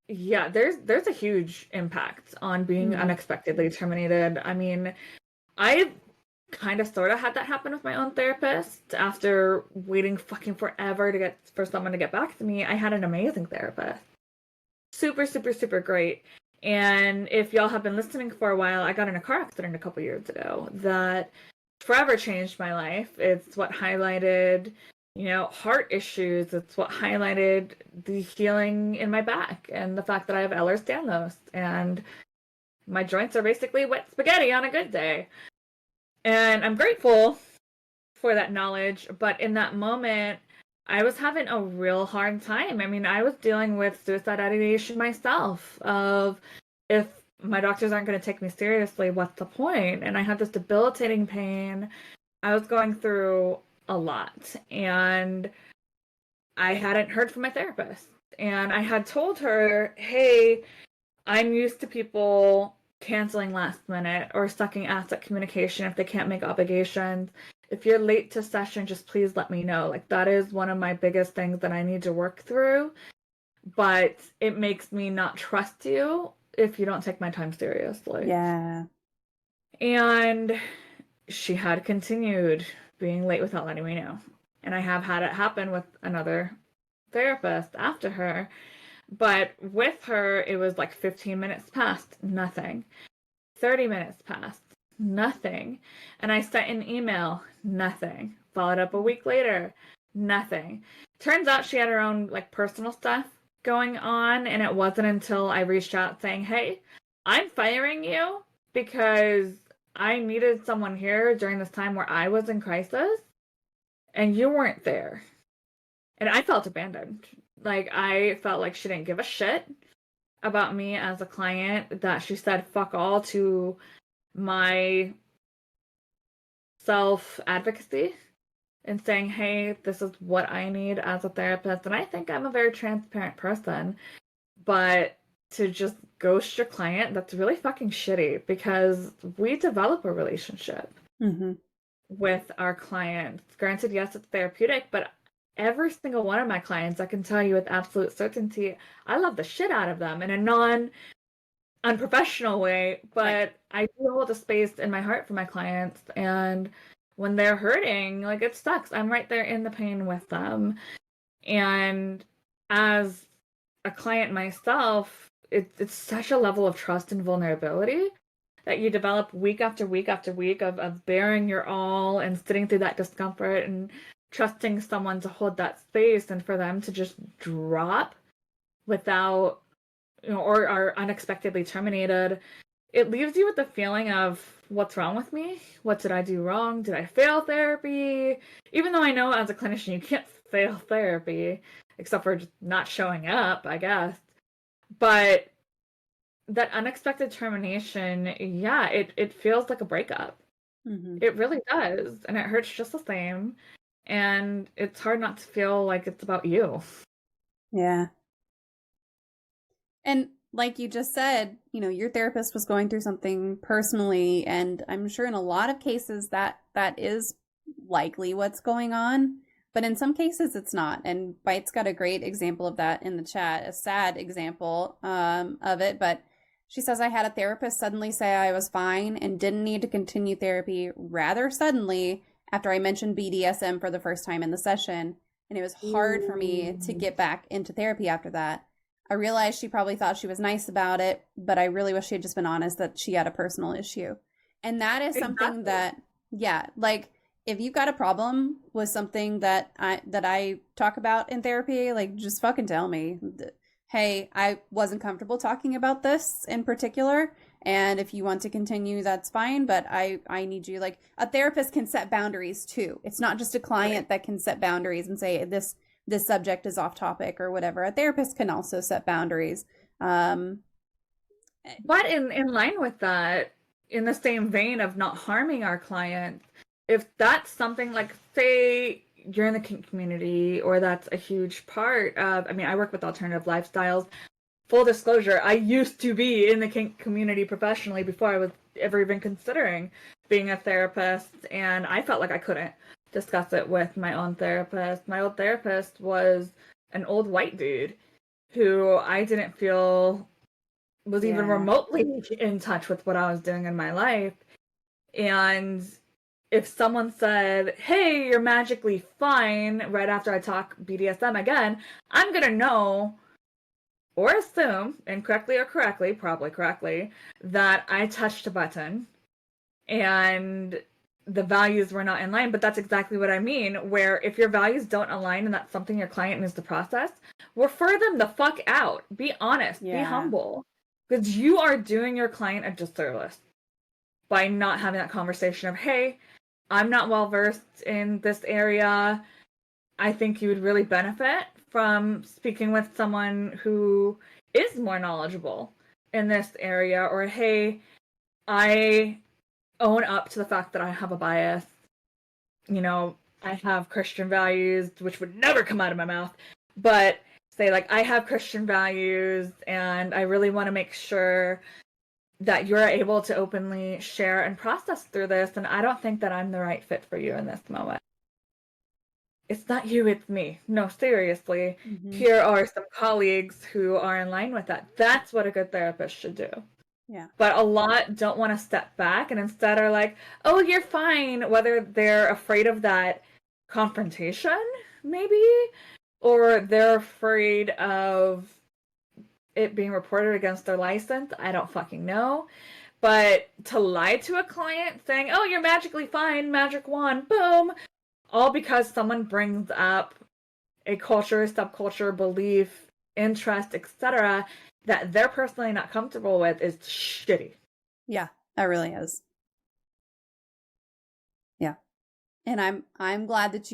yeah, there's a huge impact on being unexpectedly terminated. I mean, I've kind of sort of had that happen with my own therapist. After waiting fucking forever for someone to get back to me, I had an amazing therapist. Super, super, super great. And if y'all have been listening for a while, I got in a car accident a couple years ago that forever changed my life. It's what highlighted heart issues. It's what highlighted the healing in my back and the fact that I have Ehlers-Danlos and my joints are basically wet spaghetti on a good day. And I'm grateful for that knowledge, but in that moment, I was having a real hard time. I mean, I was dealing with suicide ideation myself of, if my doctors aren't going to take me seriously, what's the point? And I had this debilitating pain. I was going through a lot, and I hadn't heard from my therapist. And I had told her, hey, I'm used to people canceling last minute or sucking ass at communication if they can't make obligations. If you're late to session, just please let me know. Like, that is one of my biggest things that I need to work through. But it makes me not trust you if you don't take my time seriously. Yeah. And she had continued being late without letting me know. And I have had it happen with another therapist after her. But with her, it was like 15 minutes past, nothing. 30 minutes past, nothing. And I sent an email, nothing. Followed up a week later, nothing. Turns out she had her own like personal stuff going on, and it wasn't until I reached out saying, hey, I'm firing you because I needed someone here during this time where I was in crisis, and you weren't there. And I felt abandoned. Like, I felt like she didn't give a shit about me as a client, that she said fuck all to my self-advocacy and saying, hey, this is what I need as a therapist. And I think I'm a very transparent person. But to just ghost your client, that's really fucking shitty, because we develop a relationship with our clients. Granted, yes, it's therapeutic, but every single one of my clients, I can tell you with absolute certainty, I love the shit out of them in a unprofessional way, but right. I do hold a space in my heart for my clients, and when they're hurting, like, it sucks. I'm right there in the pain with them. And as a client myself, it's such a level of trust and vulnerability that you develop week after week after week of bearing your all and sitting through that discomfort and trusting someone to hold that space, and for them to just drop without, or are unexpectedly terminated. It leaves you with the feeling of, what's wrong with me? What did I do wrong? Did I fail therapy? Even though I know as a clinician you can't fail therapy, except for just not showing up, I guess. But that unexpected termination, yeah, it feels like a breakup. It really does. And it hurts just the same. And it's hard not to feel like it's about you. Yeah. And like you just said, your therapist was going through something personally, and I'm sure in a lot of cases that is likely what's going on, but in some cases it's not. And Bite's got a great example of that in the chat, a sad example of it, but she says, I had a therapist suddenly say I was fine and didn't need to continue therapy rather suddenly after I mentioned BDSM for the first time in the session, and it was hard for me to get back into therapy after that. I realized she probably thought she was nice about it, but I really wish she had just been honest that she had a personal issue. And that is something that, yeah, like, if you've got a problem with something that I talk about in therapy, like, just fucking tell me, hey, I wasn't comfortable talking about this in particular, and if you want to continue, that's fine, but I need you. Like, a therapist can set boundaries too. It's not just a client that can set boundaries and say this subject is off topic or whatever. A therapist can also set boundaries. But in line with that, in the same vein of not harming our clients, if that's something like, say you're in the kink community, or that's a huge part of, I mean, I work with alternative lifestyles. Full disclosure, I used to be in the kink community professionally before I was ever even considering being a therapist, and I felt like I couldn't discuss it with my own therapist. My old therapist was an old white dude who I didn't feel was even remotely in touch with what I was doing in my life. And if someone said, hey, you're magically fine right after I talk BDSM again, I'm going to know or assume, incorrectly or correctly, probably correctly, that I touched a button. And the values were not in line, but that's exactly what I mean, where if your values don't align and that's something your client needs to process, refer them the fuck out. Be honest, be humble. Because you are doing your client a disservice by not having that conversation of, hey, I'm not well versed in this area. I think you would really benefit from speaking with someone who is more knowledgeable in this area, or hey, I own up to the fact that I have a bias. You know, I have Christian values, which would never come out of my mouth, but say like, I have Christian values and I really want to make sure that you're able to openly share and process through this, and I don't think that I'm the right fit for you in this moment. It's not you, it's me. No, seriously. Here are some colleagues who are in line with that. That's what a good therapist should do. Yeah. But a lot don't want to step back and instead are like, oh, you're fine, whether they're afraid of that confrontation, maybe, or they're afraid of it being reported against their license. I don't fucking know. But to lie to a client saying, oh, you're magically fine, magic wand, boom, all because someone brings up a culture, subculture, belief, interest, etc., that they're personally not comfortable with is shitty. Yeah, that really is. Yeah. And I'm glad that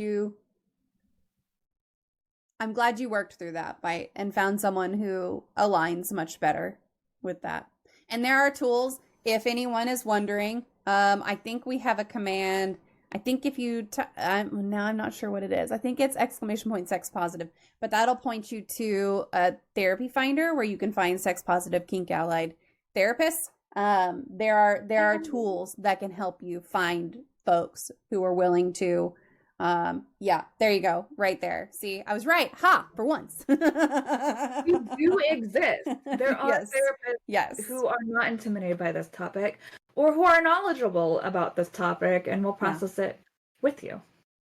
I'm glad you worked through that and found someone who aligns much better with that. And there are tools, if anyone is wondering. I think we have a command. I think if you, now I'm not sure what it is. I think it's !sex positive, but that'll point you to a therapy finder where you can find sex positive kink allied therapists. There are tools that can help you find folks who are willing to, yeah, there you go, right there. See, I was right. Ha, for once. You do exist. There are therapists who are not intimidated by this topic, or who are knowledgeable about this topic and will process it with you.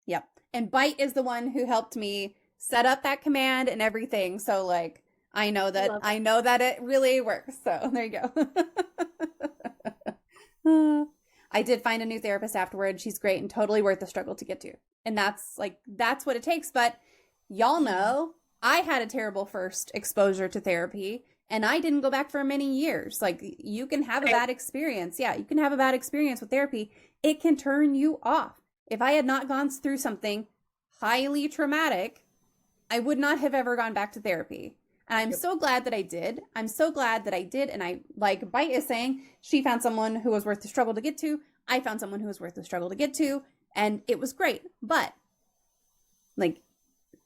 Yep. And Bite is the one who helped me set up that command and everything. So like, I know that it really works. So there you go. I did find a new therapist afterward. She's great and totally worth the struggle to get to. And that's what it takes. But y'all know I had a terrible first exposure to therapy. And I didn't go back for many years. Like, you can have a bad experience. Yeah, you can have a bad experience with therapy. It can turn you off. If I had not gone through something highly traumatic, I would not have ever gone back to therapy. And I'm so glad that I did. I'm so glad that I did. And I, like Bite is saying, she found someone who was worth the struggle to get to. I found someone who was worth the struggle to get to. And it was great. But, like,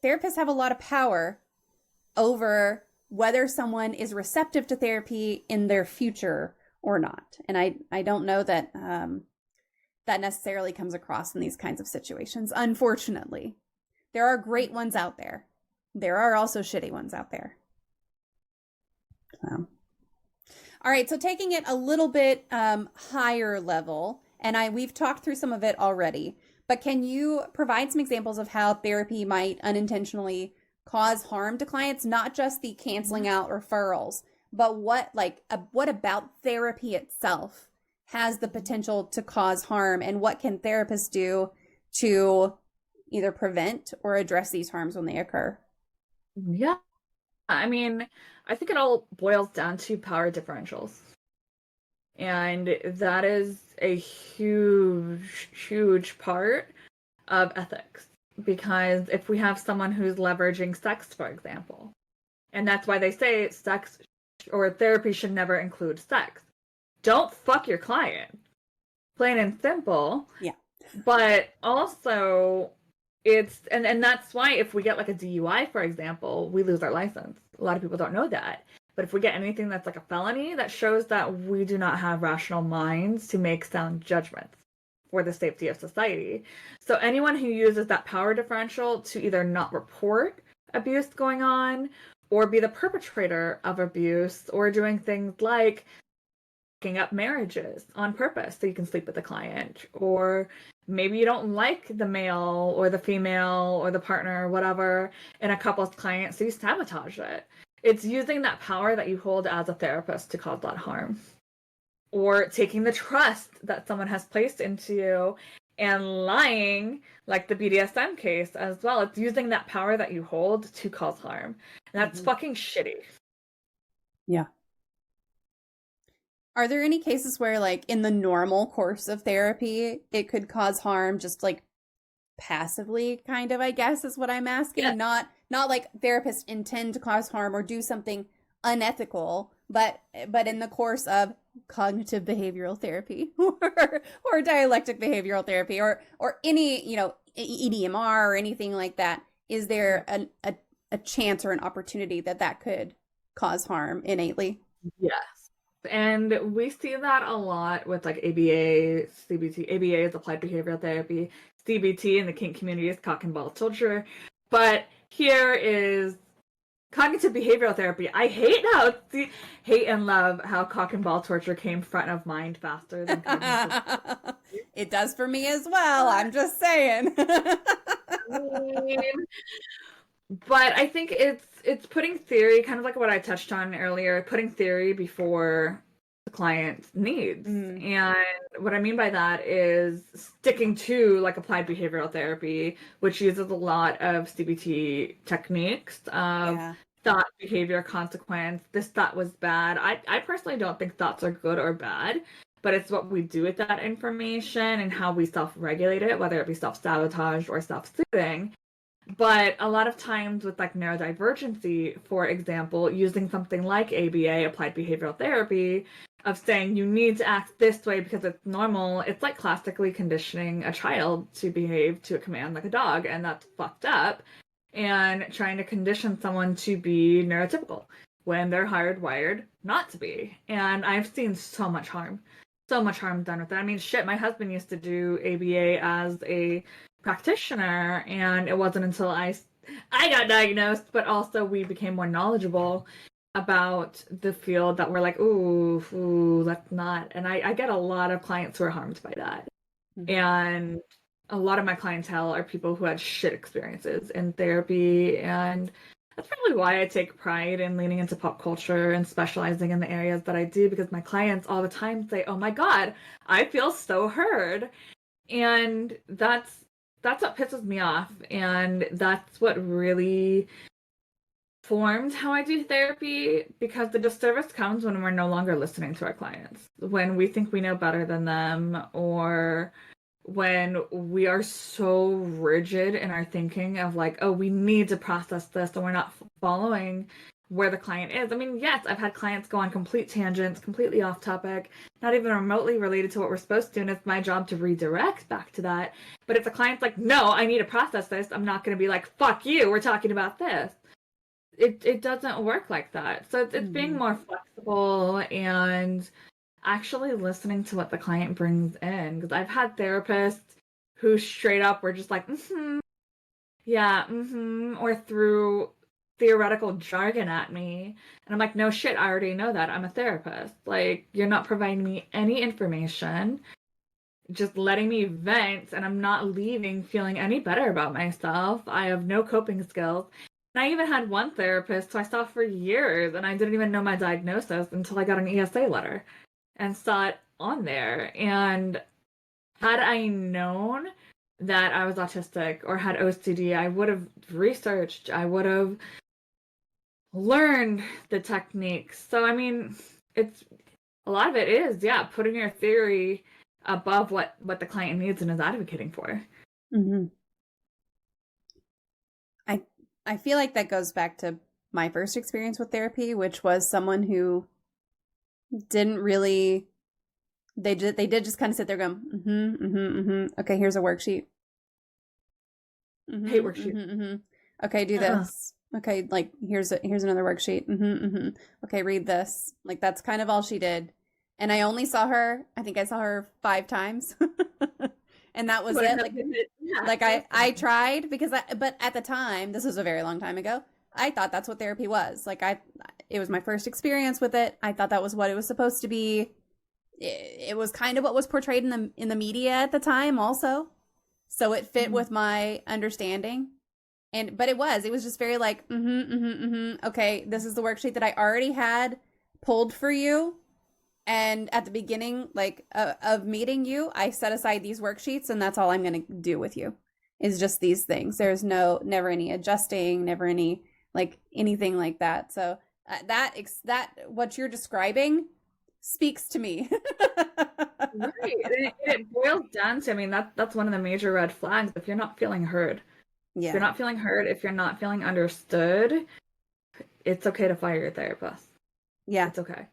therapists have a lot of power over whether someone is receptive to therapy in their future or not. And I don't know that that necessarily comes across in these kinds of situations, unfortunately. There are great ones out there. There are also shitty ones out there. All right, so taking it a little bit higher level, and we've talked through some of it already, but can you provide some examples of how therapy might unintentionally cause harm to clients, not just the canceling out referrals, but what about therapy itself has the potential to cause harm, and what can therapists do to either prevent or address these harms when they occur? Yeah. I mean, I think it all boils down to power differentials. And that is a huge, huge part of ethics. Because if we have someone who's leveraging sex, for example, and that's why they say sex or therapy should never include sex. Don't fuck your client. Plain and simple. Yeah. But also, it's, and that's why if we get like a DUI, for example, we lose our license. A lot of people don't know that. But if we get anything that's like a felony, that shows that we do not have rational minds to make sound judgments for the safety of society. So anyone who uses that power differential to either not report abuse going on, or be the perpetrator of abuse, or doing things like breaking up marriages on purpose so you can sleep with the client, or maybe you don't like the male or the female or the partner or whatever in a couple's client, so you sabotage it. It's using that power that you hold as a therapist to cause that harm. or taking the trust that someone has placed into you and lying, like the BDSM case as well. It's using that power that you hold to cause harm. And that's fucking shitty. Yeah. Are there any cases where, like, in the normal course of therapy, it could cause harm just, like, passively, kind of, I guess, is what I'm asking? Yeah. Not like therapists intend to cause harm or do something unethical, but in the course of cognitive behavioral therapy or dialectic behavioral therapy or any, EDMR or anything like that, is there a chance or an opportunity that could cause harm innately? Yes. And we see that a lot with like ABA, CBT. ABA is applied behavioral therapy. CBT in the kink community is cock and ball torture. But here is cognitive behavioral therapy. I hate and love how cock and ball torture came front of mind faster than cognitive. It does for me as well. I'm just saying. But I think it's putting theory, kind of like what I touched on earlier, putting theory before the client's needs. And what I mean by that is sticking to like applied behavioral therapy, which uses a lot of CBT techniques of thought, behavior, consequence. This thought was bad. I personally don't think thoughts are good or bad, but it's what we do with that information and how we self-regulate it, whether it be self-sabotage or self-soothing. But a lot of times with like neurodivergency, for example, using something like ABA, applied behavioral therapy, of saying you need to act this way because it's normal, it's like classically conditioning a child to behave to a command like a dog, and that's fucked up. And trying to condition someone to be neurotypical when they're hardwired not to be. And I've seen so much harm done with that. I mean, shit, my husband used to do ABA as a practitioner, and it wasn't until I got diagnosed, but also we became more knowledgeable about the field that we're like, ooh, that's not. And I get a lot of clients who are harmed by that. And a lot of my clientele are people who had shit experiences in therapy, and that's probably why I take pride in leaning into pop culture and specializing in the areas that I do, because my clients all the time say, oh my God, I feel so heard. And that's what pisses me off, and that's what really formed how I do therapy, because the disservice comes when we're no longer listening to our clients, when we think we know better than them, or when we are so rigid in our thinking of like, oh, we need to process this, and we're not following where the client is. I mean, yes, I've had clients go on complete tangents, completely off topic, not even remotely related to what we're supposed to, and it's my job to redirect back to that. But if the client's like, no, I need to process this, I'm not going to be like, fuck you, we're talking about this. It doesn't work like that. So it's being more flexible and actually listening to what the client brings in. Because I've had therapists who straight up were just like, or threw theoretical jargon at me, and I'm like, no shit, I already know that. I'm a therapist. Like, you're not providing me any information, just letting me vent, and I'm not leaving feeling any better about myself. I have no coping skills. And I even had one therapist who I saw for years, and I didn't even know my diagnosis until I got an ESA letter and saw it on there. And had I known that I was autistic or had OCD, I would have researched, I would have learned the techniques. So, I mean, it's a lot of it is, putting your theory above what the client needs and is advocating for. I feel like that goes back to my first experience with therapy, which was someone who didn't really, they did just kind of sit there going, okay, here's a worksheet. Hate worksheet. Okay, do this. Okay, like here's another worksheet. Okay, read this. Like, that's kind of all she did. And I only saw her, I think I saw her 5 times. And that was it. Like I tried but at the time, this was a very long time ago, I thought that's what therapy was. Like, it was my first experience with it. I thought that was what it was supposed to be. It was kind of what was portrayed in the media at the time also. So it fit with my understanding. But it was just very like, okay, this is the worksheet that I already had pulled for you. And at the beginning, like of meeting you, I set aside these worksheets, and that's all I'm going to do with you is just these things. There's never any adjusting, never any like anything like that. So that what you're describing speaks to me. Right. It boils down to, I mean, that's one of the major red flags. If you're not feeling heard, if you're Yeah, not feeling heard, if you're not feeling understood, it's okay to fire your therapist. yeah, It's okay.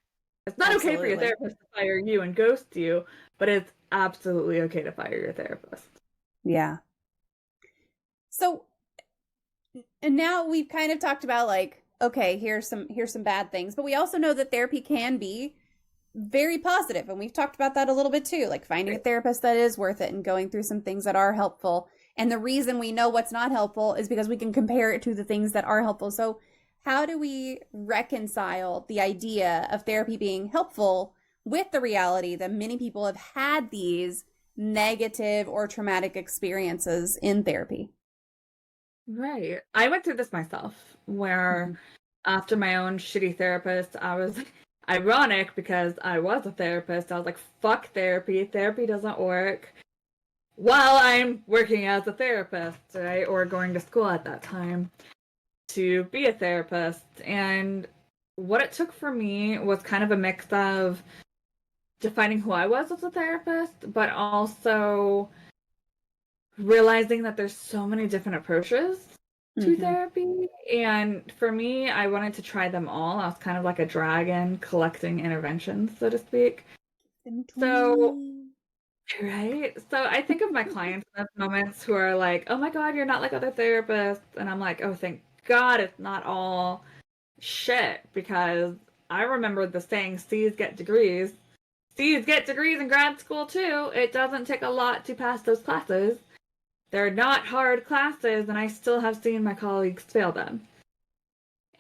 It's not okay for your absolutely. therapist to fire you and ghost you, but it's absolutely okay to fire your therapist. Yeah. So, and now we've kind of talked about like, okay, here's some bad things, but we also know that therapy can be very positive, and we've talked about that a little bit too, like finding a therapist that is worth it and going through some things that are helpful. And the reason we know what's not helpful is because we can compare it to the things that are helpful. So, how do we reconcile the idea of therapy being helpful with the reality that many people have had these negative or traumatic experiences in therapy? Right. I went through this myself, where Mhm. after my own shitty therapist, I was ironic because I was a therapist. I was like, fuck therapy. Therapy doesn't work. While I'm working as a therapist, right? Or going to school at that time to be a therapist. And what it took for me was kind of a mix of defining who I was as a therapist, but also realizing that there's so many different approaches to Mhm. therapy. And for me, I wanted to try them all. I was kind of like a dragon collecting interventions, so to speak. Them to So, me. right? So I think of my clients in those moments who are like, oh my God, you're not like other therapists. And I'm like, oh, thank God it's not all shit. Because I remember the saying, C's get degrees. C's get degrees in grad school too. It doesn't take a lot to pass those classes. They're not hard classes, and I still have seen my colleagues fail them.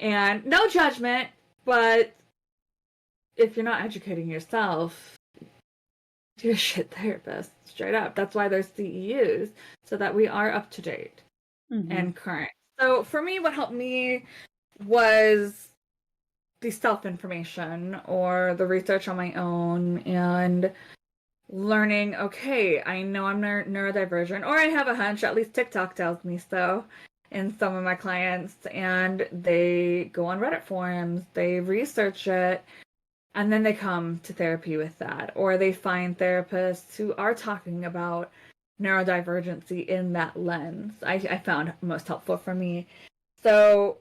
And no judgment, but if you're not educating yourself, you're a shit therapist, straight up. That's why there's CEUs, so that we are up to date Mhm. and current. So for me, what helped me was the self-information or the research on my own and learning, okay, I know I'm neurodivergent, or I have a hunch, at least TikTok tells me so, in some of my clients, and they go on Reddit forums, they research it, and then they come to therapy with that, or they find therapists who are talking about neurodivergency in that lens. I found most helpful for me. So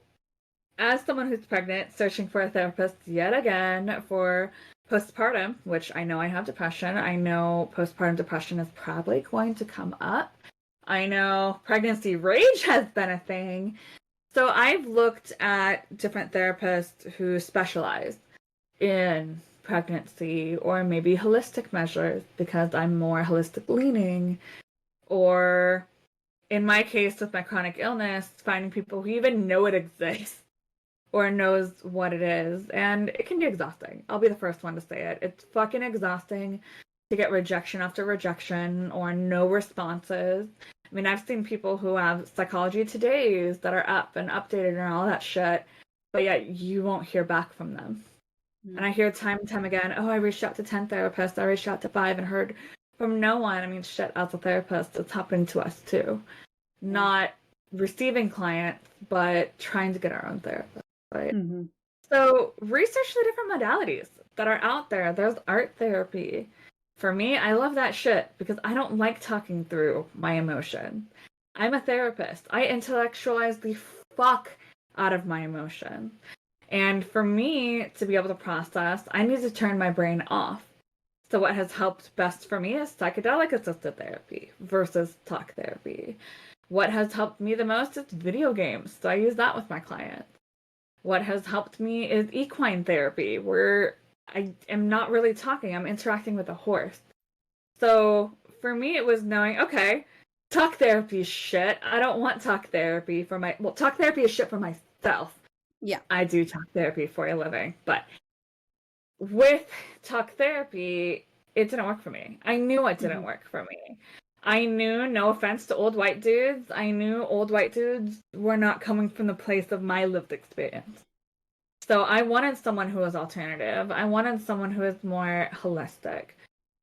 as someone who's pregnant, searching for a therapist yet again for postpartum, which I know I have depression. I know postpartum depression is probably going to come up. I know pregnancy rage has been a thing. So I've looked at different therapists who specialize in pregnancy or maybe holistic measures because I'm more holistic leaning, or in my case with my chronic illness, finding people who even know it exists or knows what it is. And it can be exhausting. I'll be the first one to say it. It's fucking exhausting to get rejection after rejection or no responses. I mean, I've seen people who have Psychology Todays that are up and updated and all that shit, but yet you won't hear back from them. And I hear time and time again, oh, I reached out to 10 therapists, I reached out to 5 and heard from no one. I mean, shit, as a therapist, it's happening to us too. Yeah. Not receiving clients, but trying to get our own therapist, right? Mhm. So research the different modalities that are out there. There's art therapy. For me, I love that shit because I don't like talking through my emotion. I'm a therapist. I intellectualize the fuck out of my emotion. And for me to be able to process, I need to turn my brain off. So what has helped best for me is psychedelic assisted therapy versus talk therapy. What has helped me the most is video games. So I use that with my clients. What has helped me is equine therapy, where I am not really talking, I'm interacting with a horse. So for me, it was knowing, okay, talk therapy is shit. I don't want talk therapy for my, well, talk therapy is shit for myself. Yeah. I do talk therapy for a living, but with talk therapy, it didn't work for me. I knew it didn't Mhm. work for me. I knew, no offense to old white dudes, I knew old white dudes were not coming from the place of my lived experience. So I wanted someone who was alternative. I wanted someone who was more holistic.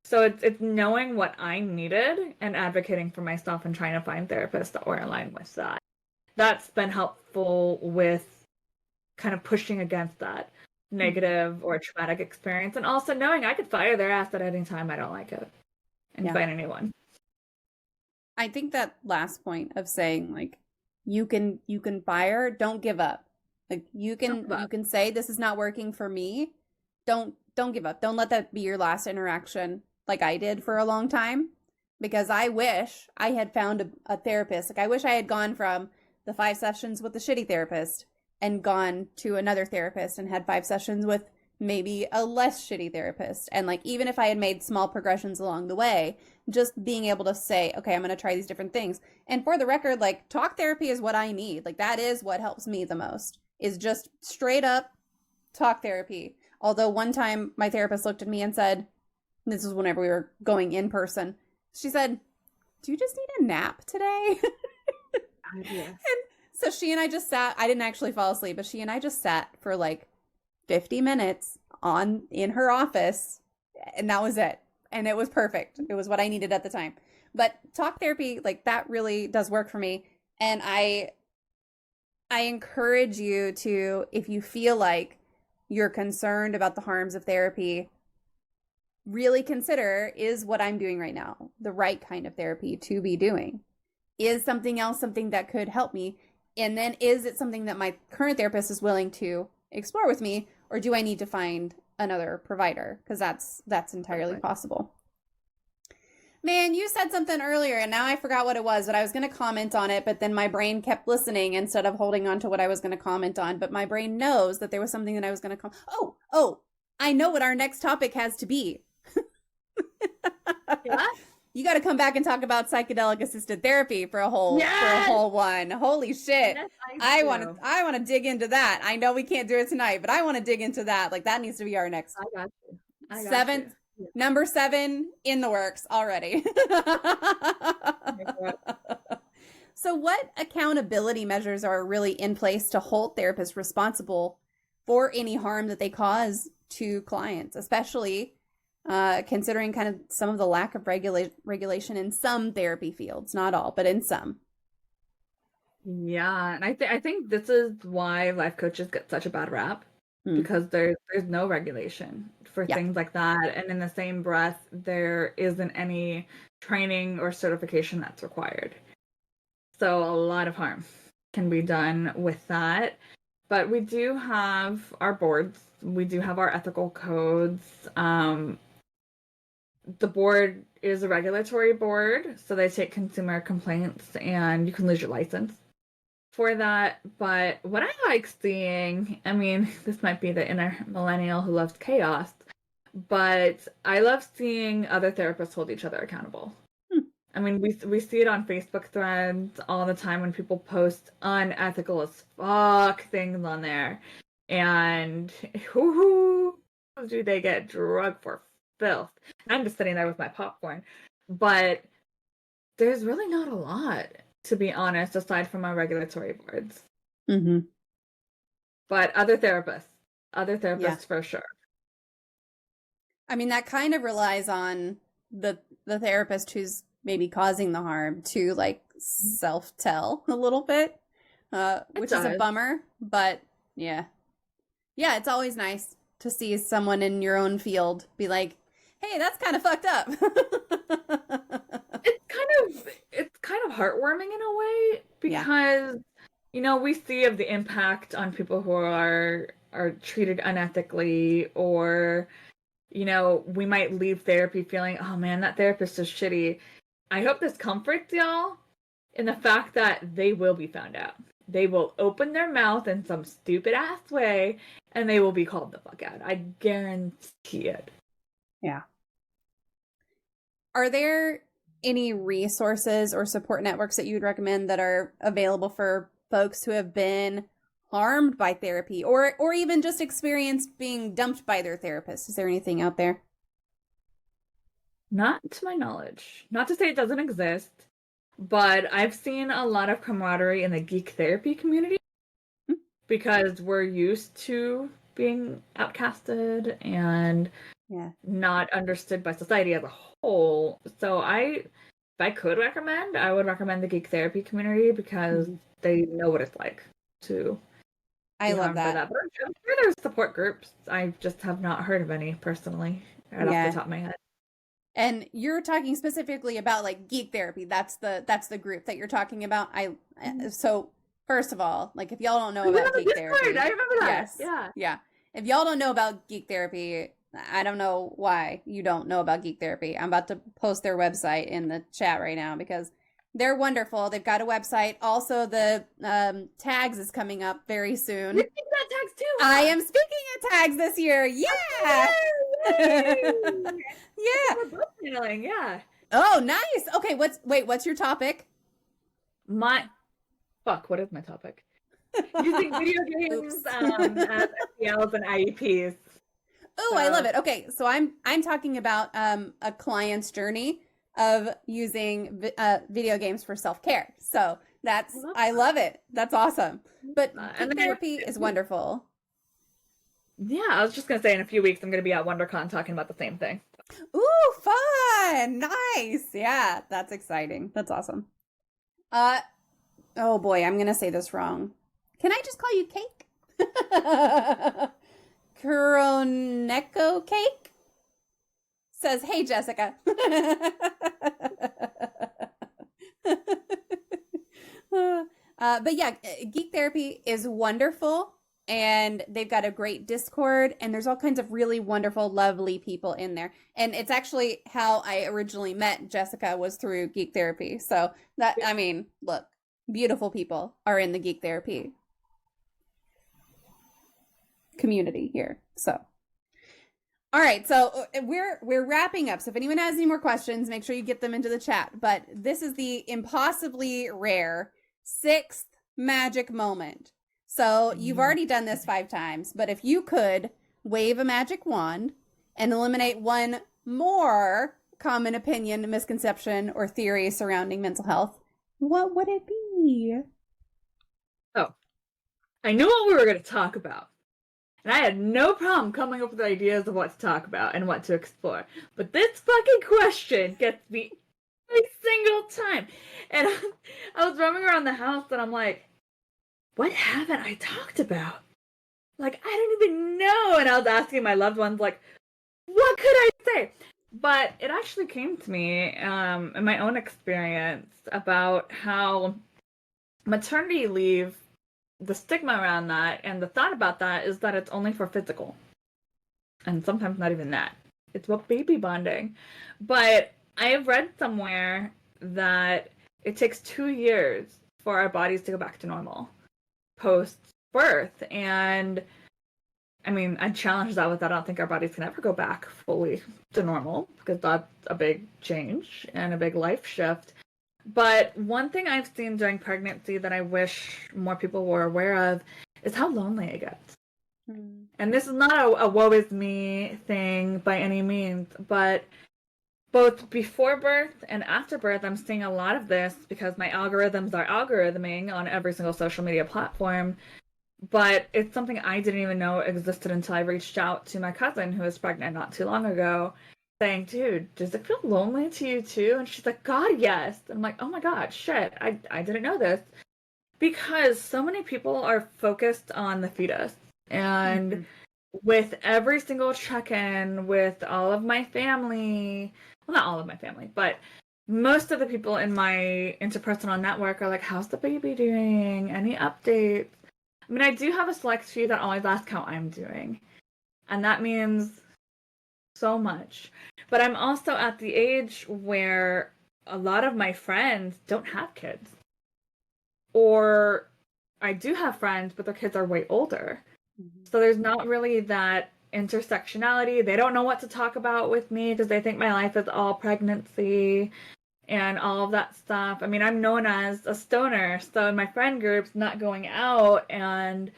So it's knowing what I needed and advocating for myself and trying to find therapists that were aligned with that. That's been helpful with kind of pushing against that negative or traumatic experience, and also knowing I could fire their ass at any time I don't like it and find a new one. I think that last point of saying like you can fire, don't give up. Like you can say this is not working for me. Don't give up. Don't let that be your last interaction like I did for a long time, because I wish I had found a therapist. Like I wish I had gone from the 5 sessions with the shitty therapist and gone to another therapist and had 5 sessions with maybe a less shitty therapist. And like, even if I had made small progressions along the way, just being able to say, okay, I'm going to try these different things. And for the record, like talk therapy is what I need. Like that is what helps me the most, is just straight up talk therapy. Although one time my therapist looked at me and said, this was whenever we were going in person, she said, do you just need a nap today? Yes. And so she and I just sat, I didn't actually fall asleep, but she and I just sat for like 50 minutes in her office, and that was it. And it was perfect. It was what I needed at the time. But talk therapy, like that really does work for me. And I encourage you to, if you feel like you're concerned about the harms of therapy, really consider, is what I'm doing right now the right kind of therapy to be doing? Is something else something that could help me? And then is it something that my current therapist is willing to explore with me, or do I need to find another provider? Because that's entirely possible. Man, you said something earlier and now I forgot what it was, but I was going to comment on it, but then my brain kept listening instead of holding on to what I was going to comment on. But my brain knows that there was something that I was going to Oh, I know what our next topic has to be. Yeah? You got to come back and talk about psychedelic assisted therapy for a whole one. Holy shit. Yes, I want to dig into that. I know we can't do it tonight, but I want to dig into that. Like that needs to be our next. I got you. Seventh, number 7 in the works already. So what accountability measures are really in place to hold therapists responsible for any harm that they cause to clients, especially considering kind of some of the lack of regulation in some therapy fields, not all, but in some. Yeah, and I think this is why life coaches get such a bad rap, because there's no regulation for things like that, and in the same breath, there isn't any training or certification that's required. So a lot of harm can be done with that. But we do have our boards, we do have our ethical codes. The board is a regulatory board, so they take consumer complaints and you can lose your license for that. But what I like seeing, I mean, this might be the inner millennial who loves chaos, but I love seeing other therapists hold each other accountable. I mean, we see it on Facebook threads all the time when people post unethical as fuck things on there. And who do they get drugged for filth? I'm just sitting there with my popcorn. But there's really not a lot, to be honest, aside from our regulatory boards. Mm-hmm. But other therapists for sure. I mean, that kind of relies on the therapist who's maybe causing the harm to like self-tell a little bit, which is a bummer. But yeah, it's always nice to see someone in your own field be like, hey, that's kind of fucked up. It's kind of heartwarming in a way, because you know, we see of the impact on people who are treated unethically, or you know, we might leave therapy feeling, oh man, that therapist is shitty. I hope this comforts y'all in the fact that they will be found out. They will open their mouth in some stupid ass way and they will be called the fuck out. I guarantee it. Yeah. Are there any resources or support networks that you would recommend that are available for folks who have been harmed by therapy, or even just experienced being dumped by their therapist? Is there anything out there? Not to my knowledge. Not to say it doesn't exist, but I've seen a lot of camaraderie in the geek therapy community because we're used to being outcasted and not understood by society as a whole. So if I could recommend, I would recommend the geek therapy community because they know what it's like to I love that. But I'm sure there's support groups. I just have not heard of any personally, right off the top of my head. And you're talking specifically about like geek therapy. That's the group that you're talking about. So first of all, like if y'all don't know about geek therapy, I remember that. Yes, yeah. If y'all don't know about geek therapy, I don't know why you don't know about geek therapy. I'm about to post their website in the chat right now because they're wonderful. They've got a website. Also, the tags is coming up very soon. You're speaking at tags too. Huh? I am speaking at tags this year. Yeah. Yeah. We're both feeling, yeah. Oh, nice. Okay, what's your topic? What is my topic? Using video games as SELs and IEPs. Oh, I love it. Okay, so I'm talking about a client's journey of using video games for self-care. So I love it. That's awesome. But geek therapy is wonderful. Yeah, I was just going to say in a few weeks I'm going to be at WonderCon talking about the same thing. Ooh, fun. Nice. Yeah, that's exciting. That's awesome. Oh boy, I'm going to say this wrong. Can I just call you Cake? Kuroneko Cake says, "Hey Jessica." But yeah, geek therapy is wonderful, and they've got a great Discord, and there's all kinds of really wonderful, lovely people in there. And it's actually how I originally met Jessica, was through geek therapy. So look, beautiful people are in the geek therapy community here. So all right, so we're wrapping up. So if anyone has any more questions, make sure you get them into the chat. But this is the impossibly rare 6th magic moment. So you've already done this 5 times, but if you could wave a magic wand and eliminate one more common opinion, misconception, or theory surrounding mental health, what would it be? Oh, I knew what we were going to talk about. And I had no problem coming up with ideas of what to talk about and what to explore. But this fucking question gets me every single time. And I was roaming around the house and I'm like, what haven't I talked about? Like, I don't even know. And I was asking my loved ones, like, what could I say? But it actually came to me in my own experience about how maternity leave, the stigma around that and the thought about that is that it's only for physical. And sometimes not even that. It's about baby bonding. But I have read somewhere that it takes 2 years for our bodies to go back to normal post-birth. And I mean, I challenge that with that. I don't think our bodies can ever go back fully to normal because that's a big change and a big life shift. But one thing I've seen during pregnancy that I wish more people were aware of is how lonely it gets. And this is not a woe is me thing by any means, but both before birth and after birth, I'm seeing a lot of this because my algorithms are algorithming on every single social media platform. But it's something I didn't even know existed until I reached out to my cousin who was pregnant not too long ago, saying, dude, does it feel lonely to you too? And she's like, God, yes. And I'm like, oh my God, shit, I didn't know this. Because so many people are focused on the fetus. And with every single check-in with all of my family, well, not all of my family, but most of the people in my interpersonal network are like, how's the baby doing? Any updates? I mean, I do have a select few that always ask how I'm doing. And that means so much. But I'm also at the age where a lot of my friends don't have kids. Or I do have friends, but their kids are way older. So there's not really that intersectionality. They don't know what to talk about with me because they think my life is all pregnancy and all of that stuff. I mean, I'm known as a stoner. So in my friend groups, not going out and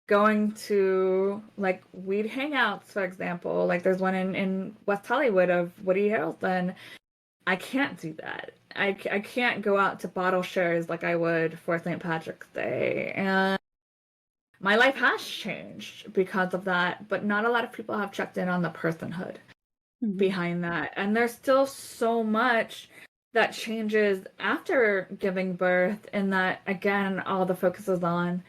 going to like weed hangouts, for example. Like there's one in West Hollywood of Woody Harrelson. I can't do that. I can't go out to bottle shares like I would for St. Patrick's Day. And my life has changed because of that, but not a lot of people have checked in on the personhood behind that. And there's still so much that changes after giving birth, and that, again, all the focus is on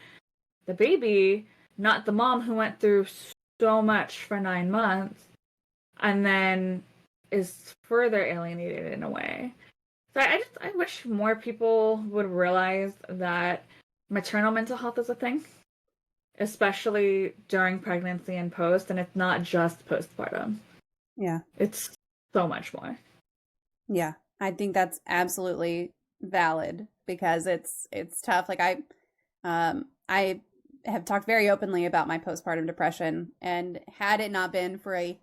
the baby, not the mom who went through so much for 9 months and then is further alienated in a way. So I wish more people would realize that maternal mental health is a thing, especially during pregnancy and post, and it's not just postpartum. Yeah. It's so much more. Yeah. I think that's absolutely valid because it's tough. Like I have talked very openly about my postpartum depression, and had it not been for a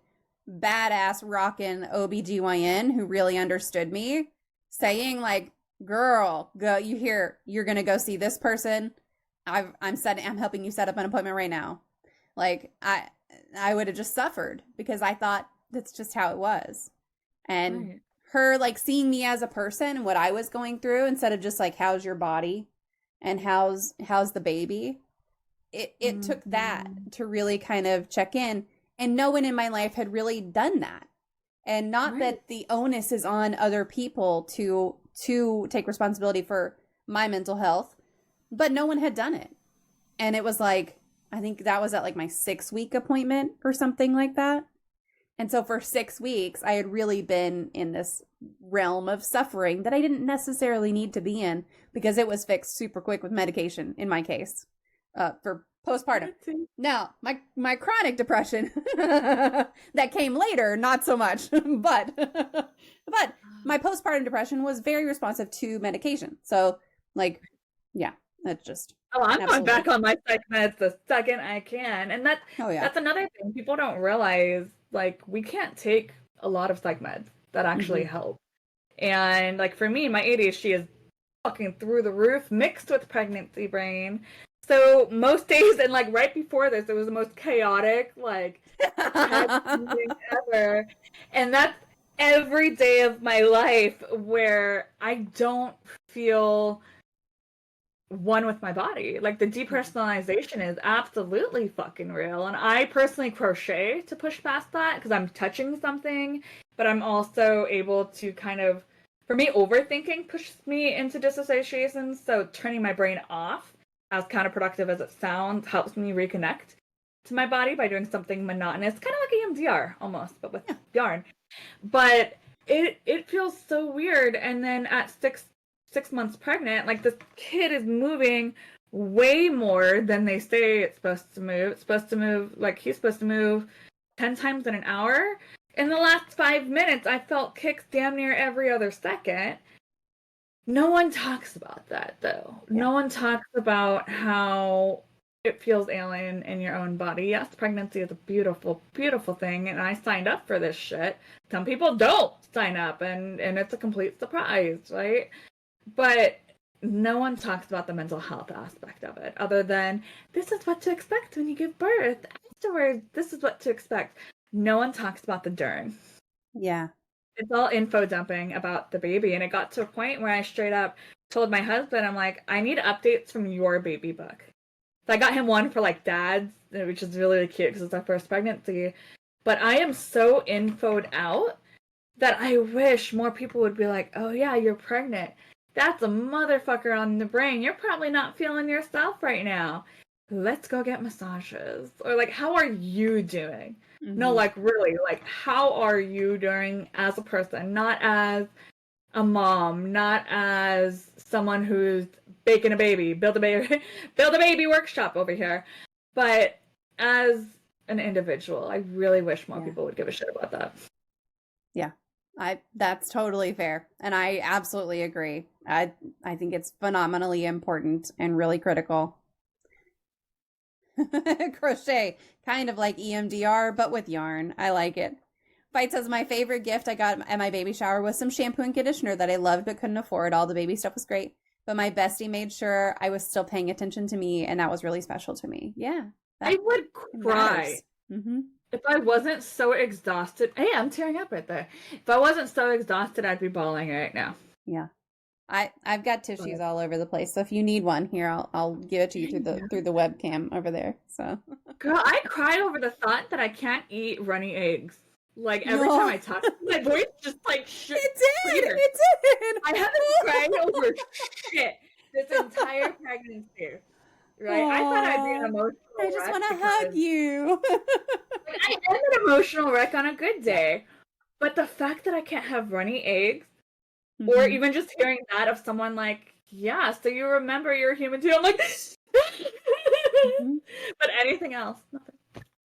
badass rockin' OBGYN who really understood me, saying like, girl, go, you're gonna go see this person. I'm helping you set up an appointment right now. Like I would have just suffered because I thought that's just how it was. And Right. her like seeing me as a person and what I was going through instead of just like, how's your body and how's the baby? It took that to really kind of check in, and no one in my life had really done that. And not Right. that the onus is on other people to take responsibility for my mental health, but no one had done it. And it was like, I think that was at like my 6-week appointment or something like that. And so for 6 weeks, I had really been in this realm of suffering that I didn't necessarily need to be in, because it was fixed super quick with medication in my case, for postpartum. Now, my chronic depression that came later, not so much, but my postpartum depression was very responsive to medication. So like, yeah, that's just. Oh, I'm absolutely going back on my psych meds the second I can. And Oh yeah. that's another thing people don't realize. Like, we can't take a lot of psych meds that actually help. And like for me, my ADHD is fucking through the roof, mixed with pregnancy brain. So most days, and like right before this, it was the most chaotic, like, head moving ever. And that's every day of my life where I don't feel one with my body. Like, the depersonalization is absolutely fucking real. And I personally crochet to push past that because I'm touching something, but I'm also able to kind of, for me, overthinking pushes me into disassociation. So turning my brain off, as counterproductive as it sounds, helps me reconnect to my body by doing something monotonous, kind of like EMDR almost, but with yarn. But it feels so weird. And then at six months pregnant, like, this kid is moving way more than they say it's supposed to move. It's supposed to move, like, he's supposed to move 10 times in an hour. In the last 5 minutes, I felt kicks damn near every other second. No one talks about that, though. Yeah. No one talks about how it feels alien in your own body. Yes, pregnancy is a beautiful, beautiful thing, and I signed up for this shit. Some people don't sign up, and it's a complete surprise, right? But no one talks about the mental health aspect of it, other than, this is what to expect when you give birth. Afterwards, this is what to expect. No one talks about the during. Yeah. It's all info dumping about the baby. And it got to a point where I straight up told my husband, I'm like, I need updates from your baby book. So I got him one for like dads, which is really, really cute because it's our first pregnancy. But I am so infoed out that I wish more people would be like, oh yeah, you're pregnant. That's a motherfucker on the brain. You're probably not feeling yourself right now. Let's go get massages. Or like, how are you doing? No, like, really, like, how are you doing as a person? Not as a mom, not as someone who's baking a baby, build a baby workshop over here, but as an individual. I really wish more people would give a shit about that. Yeah. That's totally fair. And I absolutely agree. I think it's phenomenally important and really critical. Crochet, kind of like EMDR, but with yarn. I like it. Fight says, my favorite gift I got at my baby shower was some shampoo and conditioner that I loved but couldn't afford. All the baby stuff was great, but my bestie made sure I was still paying attention to me, and that was really special to me. Yeah. I would cry. If I wasn't so exhausted. Hey, I'm tearing up right there. If I wasn't so exhausted, I'd be bawling right now. Yeah. I've got tissues all over the place. So if you need one, here I'll give it to you through the webcam over there. So Girl, I cry over the thought that I can't eat runny eggs. Like every time I talk, my voice just like it did. I haven't cried over shit this entire pregnancy. Right? I thought I'd be an emotional I just wreck want to because, hug you. like, I am an emotional wreck on a good day, but the fact that I can't have runny eggs, or even just hearing that of someone like, yeah, so you remember you're human too. I'm like, but anything else, nothing.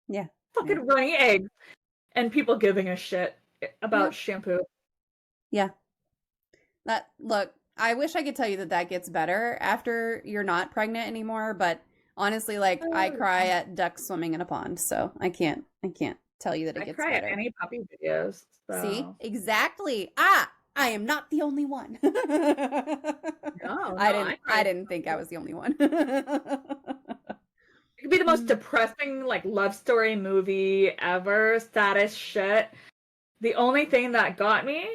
Yeah. Fucking runny eggs. And people giving a shit about shampoo. Yeah. Look, I wish I could tell you that gets better after you're not pregnant anymore, but honestly, like, I cry at ducks swimming in a pond, so I can't tell you that it gets better. I cry at any puppy videos. So. See? Exactly. I am not the only one. No, I didn't think I was the only one. It could be the most depressing, like, love story movie ever. Saddest shit. The only thing that got me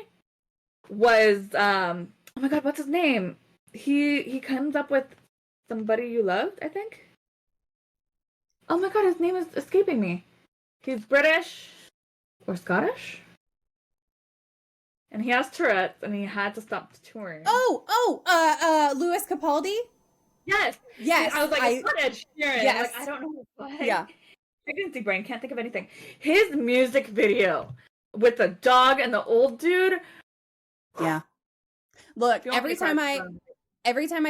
was, oh my god, what's his name? He comes up with Somebody You Loved, I think. Oh my god, his name is escaping me. He's British or Scottish? And he has Tourette's, and he had to stop touring. Louis Capaldi? Yes. I was like, it's not Ed Sheeran. Yes. Like, I don't know what. Yeah. Pregnancy brain, can't think of anything. His music video with the dog and the old dude. Yeah. Look, every time I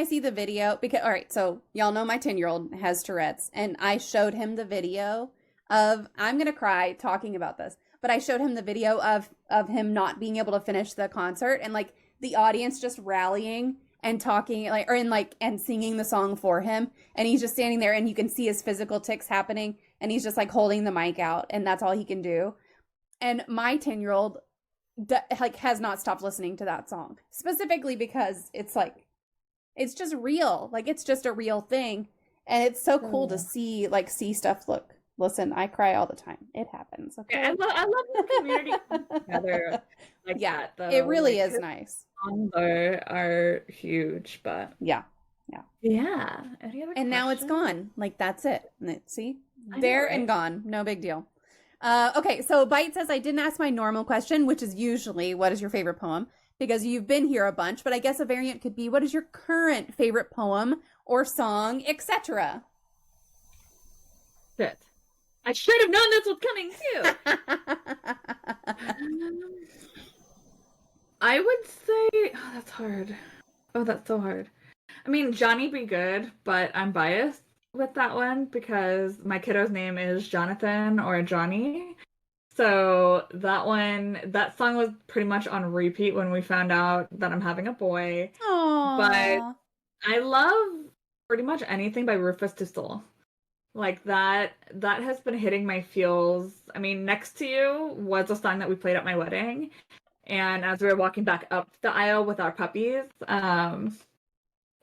see the video, because, all right, so y'all know my 10-year-old has Tourette's, and I showed him the video of, I'm going to cry talking about this, but I showed him the video of him not being able to finish the concert, and, like, the audience just rallying and talking, like, and singing the song for him, and he's just standing there, and you can see his physical tics happening, and he's just, like, holding the mic out, and that's all he can do. And my 10-year-old, like, has not stopped listening to that song, specifically because it's, like, it's just real. Like, it's just a real thing, and it's so cool to see stuff. Listen, I cry all the time. It happens. Okay? I love the community together like that, though. It really is nice. Songs are huge, but yeah. Any other and now it's gone. Like, that's it. See, there and gone. No big deal. Okay, so Bite says, I didn't ask my normal question, which is usually, what is your favorite poem? Because you've been here a bunch, but I guess a variant could be, what is your current favorite poem or song, etc.? Shit. I should have known this was coming too. I would say, that's hard. Oh, that's so hard. I mean, Johnny Be Good, but I'm biased with that one because my kiddo's name is Jonathan or Johnny. So that song was pretty much on repeat when we found out that I'm having a boy. Aww. But I love pretty much anything by Rufus Du Sol. Like, that has been hitting my feels. I mean, Next to You was a song that we played at my wedding. And as we were walking back up the aisle with our puppies,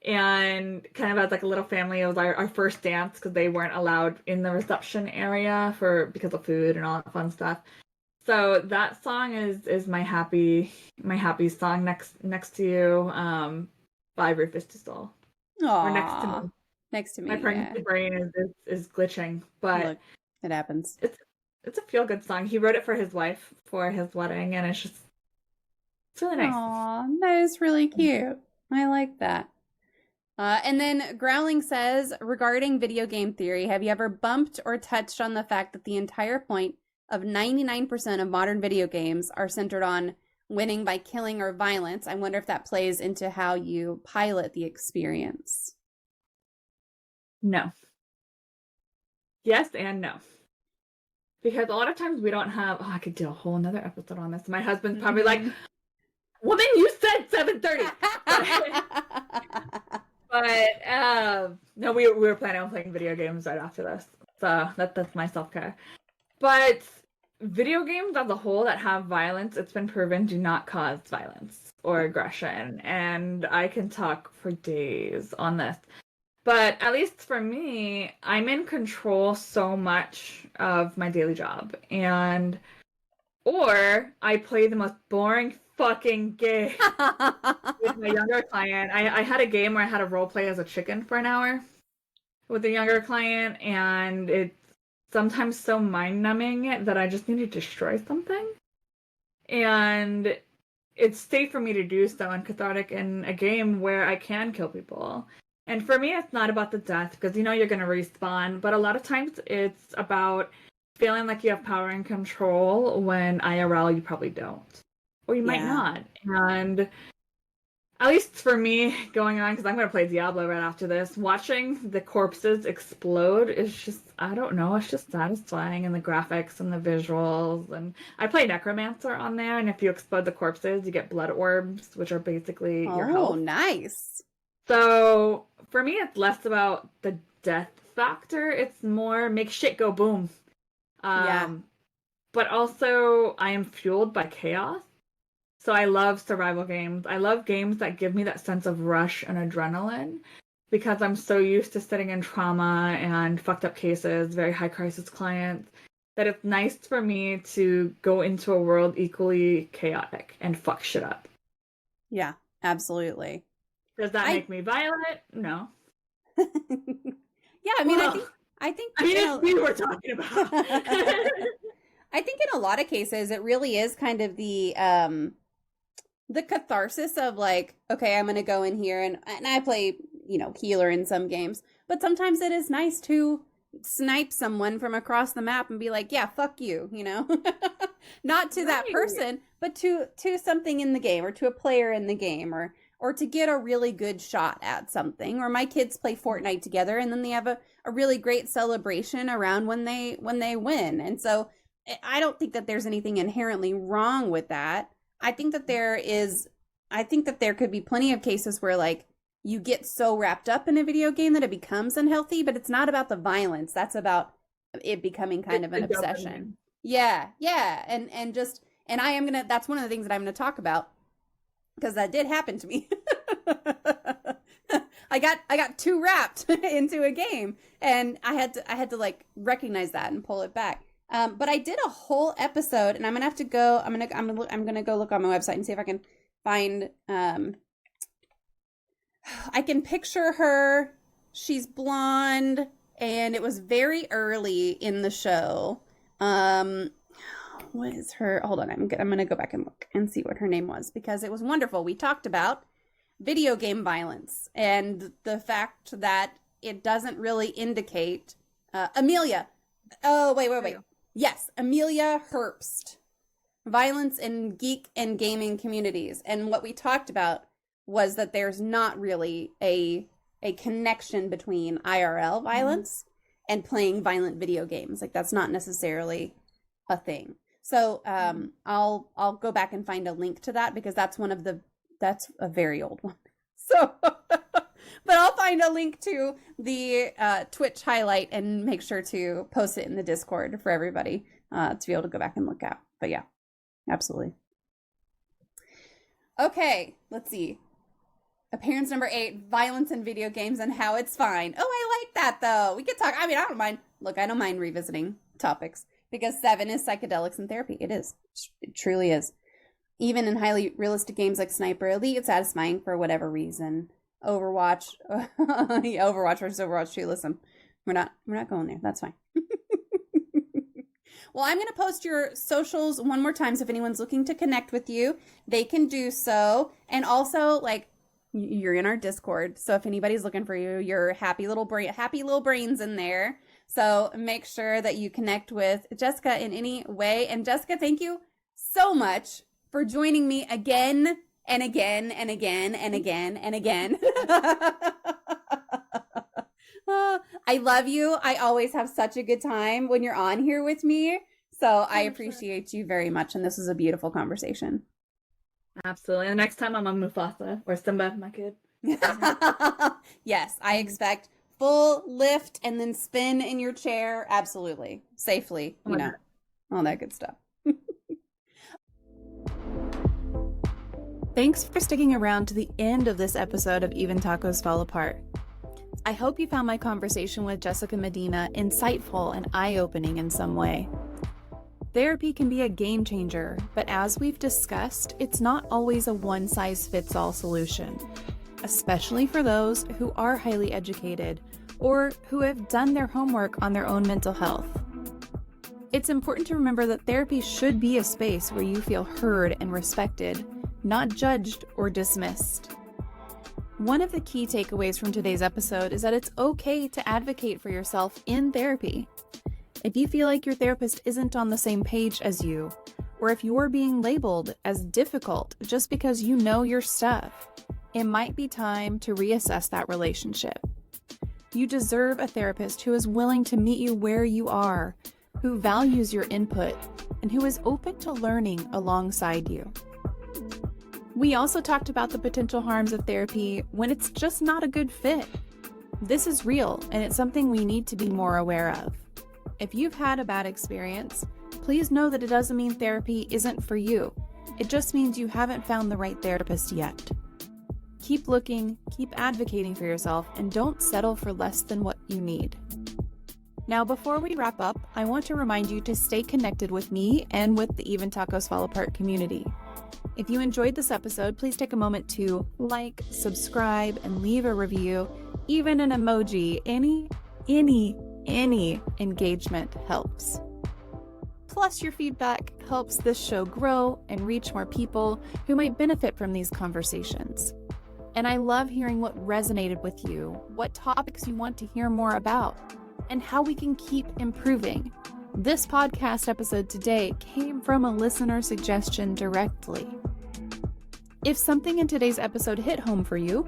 and kind of as like a little family, it was our first dance because they weren't allowed in the reception area because of food and all that fun stuff. So that song is my happy song, Next to You, by Rufus Du Sol. Or Next to Me. My pregnancy brain is glitching, but look, it happens. It's a feel good song. He wrote it for his wife for his wedding, and it's really nice. Aw, that is really cute. I like that. And then Growling says, regarding video game theory, have you ever bumped or touched on the fact that the entire point of 99% of modern video games are centered on winning by killing or violence? I wonder if that plays into how you pilot the experience. No. Yes and no. Because a lot of times we don't have, I could do a whole another episode on this. My husband's probably like, woman, you said 7:30. But no, we were planning on playing video games right after this. So that's my self-care. But video games as a whole that have violence, it's been proven, do not cause violence or aggression. And I can talk for days on this. But at least for me, I'm in control so much of my daily job. Or I play the most boring fucking game with my younger client. I had a game where I had to role play as a chicken for an hour with a younger client, and it's sometimes so mind-numbing that I just need to destroy something. And it's safe for me to do so and cathartic in a game where I can kill people. And for me, it's not about the death, because you're going to respawn, but a lot of times it's about feeling like you have power and control when IRL you probably don't. Or you might not. And at least for me, going on, because I'm going to play Diablo right after this, watching the corpses explode is just, I don't know, it's just satisfying, and the graphics and the visuals. And I play Necromancer on there, and if you explode the corpses, you get blood orbs, which are basically your health. Oh, nice. So for me, it's less about the death factor. It's more make shit go boom. But also, I am fueled by chaos. So I love survival games. I love games that give me that sense of rush and adrenaline, because I'm so used to sitting in trauma and fucked up cases, very high crisis clients, that it's nice for me to go into a world equally chaotic and fuck shit up. Yeah, absolutely. Does that make me violent? No. Yeah, I mean, I think it's we were talking about. I think in a lot of cases, it really is kind of the catharsis of like, okay, I'm going to go in here and I play, healer in some games, but sometimes it is nice to snipe someone from across the map and be like, yeah, fuck you, not to that person, but to something in the game, or to a player in the game, or to get a really good shot at something. Or my kids play Fortnite together, and then they have a really great celebration around when they win. And so I don't think that there's anything inherently wrong with that. I think that there could be plenty of cases where like you get so wrapped up in a video game that it becomes unhealthy, but it's not about the violence. That's about it becoming kind of an obsession. Yeah. And that's one of the things that I'm going to talk about, because that did happen to me. I got too wrapped into a game, and I had to like recognize that and pull it back. But I did a whole episode, and I'm gonna have to go. I'm gonna go look on my website and see if I can find. I can picture her. She's blonde, and it was very early in the show. What is her? Hold on, I'm gonna go back and look and see what her name was, because it was wonderful. We talked about video game violence and the fact that it doesn't really indicate Amelia. Oh, wait. Yes, Amelia Herbst. Violence in geek and gaming communities. And what we talked about was that there's not really a connection between IRL violence and playing violent video games. Like, that's not necessarily a thing. So I'll go back and find a link to that, because that's a very old one. So, but I'll find a link to the Twitch highlight and make sure to post it in the Discord for everybody to be able to go back and look at. But yeah, absolutely. Okay, let's see. Appearance number 8, violence in video games and how it's fine. Oh, I like that though. We could talk. I mean, I don't mind. Look, I don't mind revisiting topics, because 7 is psychedelics and therapy. It is. It truly is. Even in highly realistic games like Sniper Elite, it's satisfying for whatever reason. Overwatch, Overwatch versus Overwatch 2. Listen, we're not going there. That's fine. Well, I'm going to post your socials one more time, so if anyone's looking to connect with you, they can do so. And also, like, you're in our Discord, so if anybody's looking for you, your happy little brains in there. So make sure that you connect with Jessica in any way. And Jessica, thank you so much for joining me again and again and again and again and again. I love you. I always have such a good time when you're on here with me. So I appreciate you very much. And this was a beautiful conversation. Absolutely. The next time I'm on Mufasa or Simba, my kid. Yes, I expect full lift and then spin in your chair. Absolutely. Safely, all that good stuff. Thanks for sticking around to the end of this episode of Even Tacos Fall Apart. I hope you found my conversation with Jessica Medina insightful and eye-opening in some way. Therapy can be a game changer, but as we've discussed, it's not always a one-size-fits-all solution, especially for those who are highly educated or who have done their homework on their own mental health. It's important to remember that therapy should be a space where you feel heard and respected, not judged or dismissed. One of the key takeaways from today's episode is that it's okay to advocate for yourself in therapy. If you feel like your therapist isn't on the same page as you, or if you're being labeled as difficult just because you know your stuff, it might be time to reassess that relationship. You deserve a therapist who is willing to meet you where you are, who values your input, and who is open to learning alongside you. We also talked about the potential harms of therapy when it's just not a good fit. This is real, and it's something we need to be more aware of. If you've had a bad experience, please know that it doesn't mean therapy isn't for you. It just means you haven't found the right therapist yet. Keep looking, keep advocating for yourself, and don't settle for less than what you need. Now, before we wrap up, I want to remind you to stay connected with me and with the Even Tacos Fall Apart community. If you enjoyed this episode, please take a moment to like, subscribe, and leave a review, even an emoji. Any engagement helps. Plus, your feedback helps this show grow and reach more people who might benefit from these conversations. And I love hearing what resonated with you, what topics you want to hear more about, and how we can keep improving. This podcast episode today came from a listener suggestion directly. If something in today's episode hit home for you,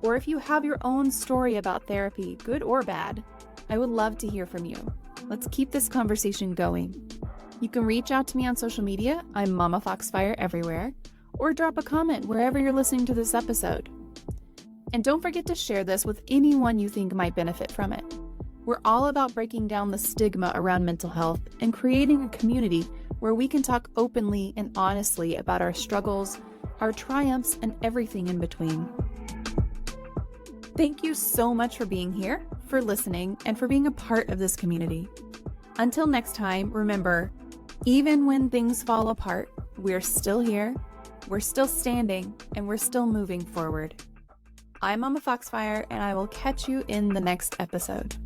or if you have your own story about therapy, good or bad, I would love to hear from you. Let's keep this conversation going. You can reach out to me on social media. I'm MommaFoxFire everywhere, or drop a comment wherever you're listening to this episode. And don't forget to share this with anyone you think might benefit from it. We're all about breaking down the stigma around mental health and creating a community where we can talk openly and honestly about our struggles, our triumphs, and everything in between. Thank you so much for being here, for listening, and for being a part of this community. Until next time, remember, even when things fall apart, we're still here, we're still standing, and we're still moving forward. I'm MommaFoxFire, and I will catch you in the next episode.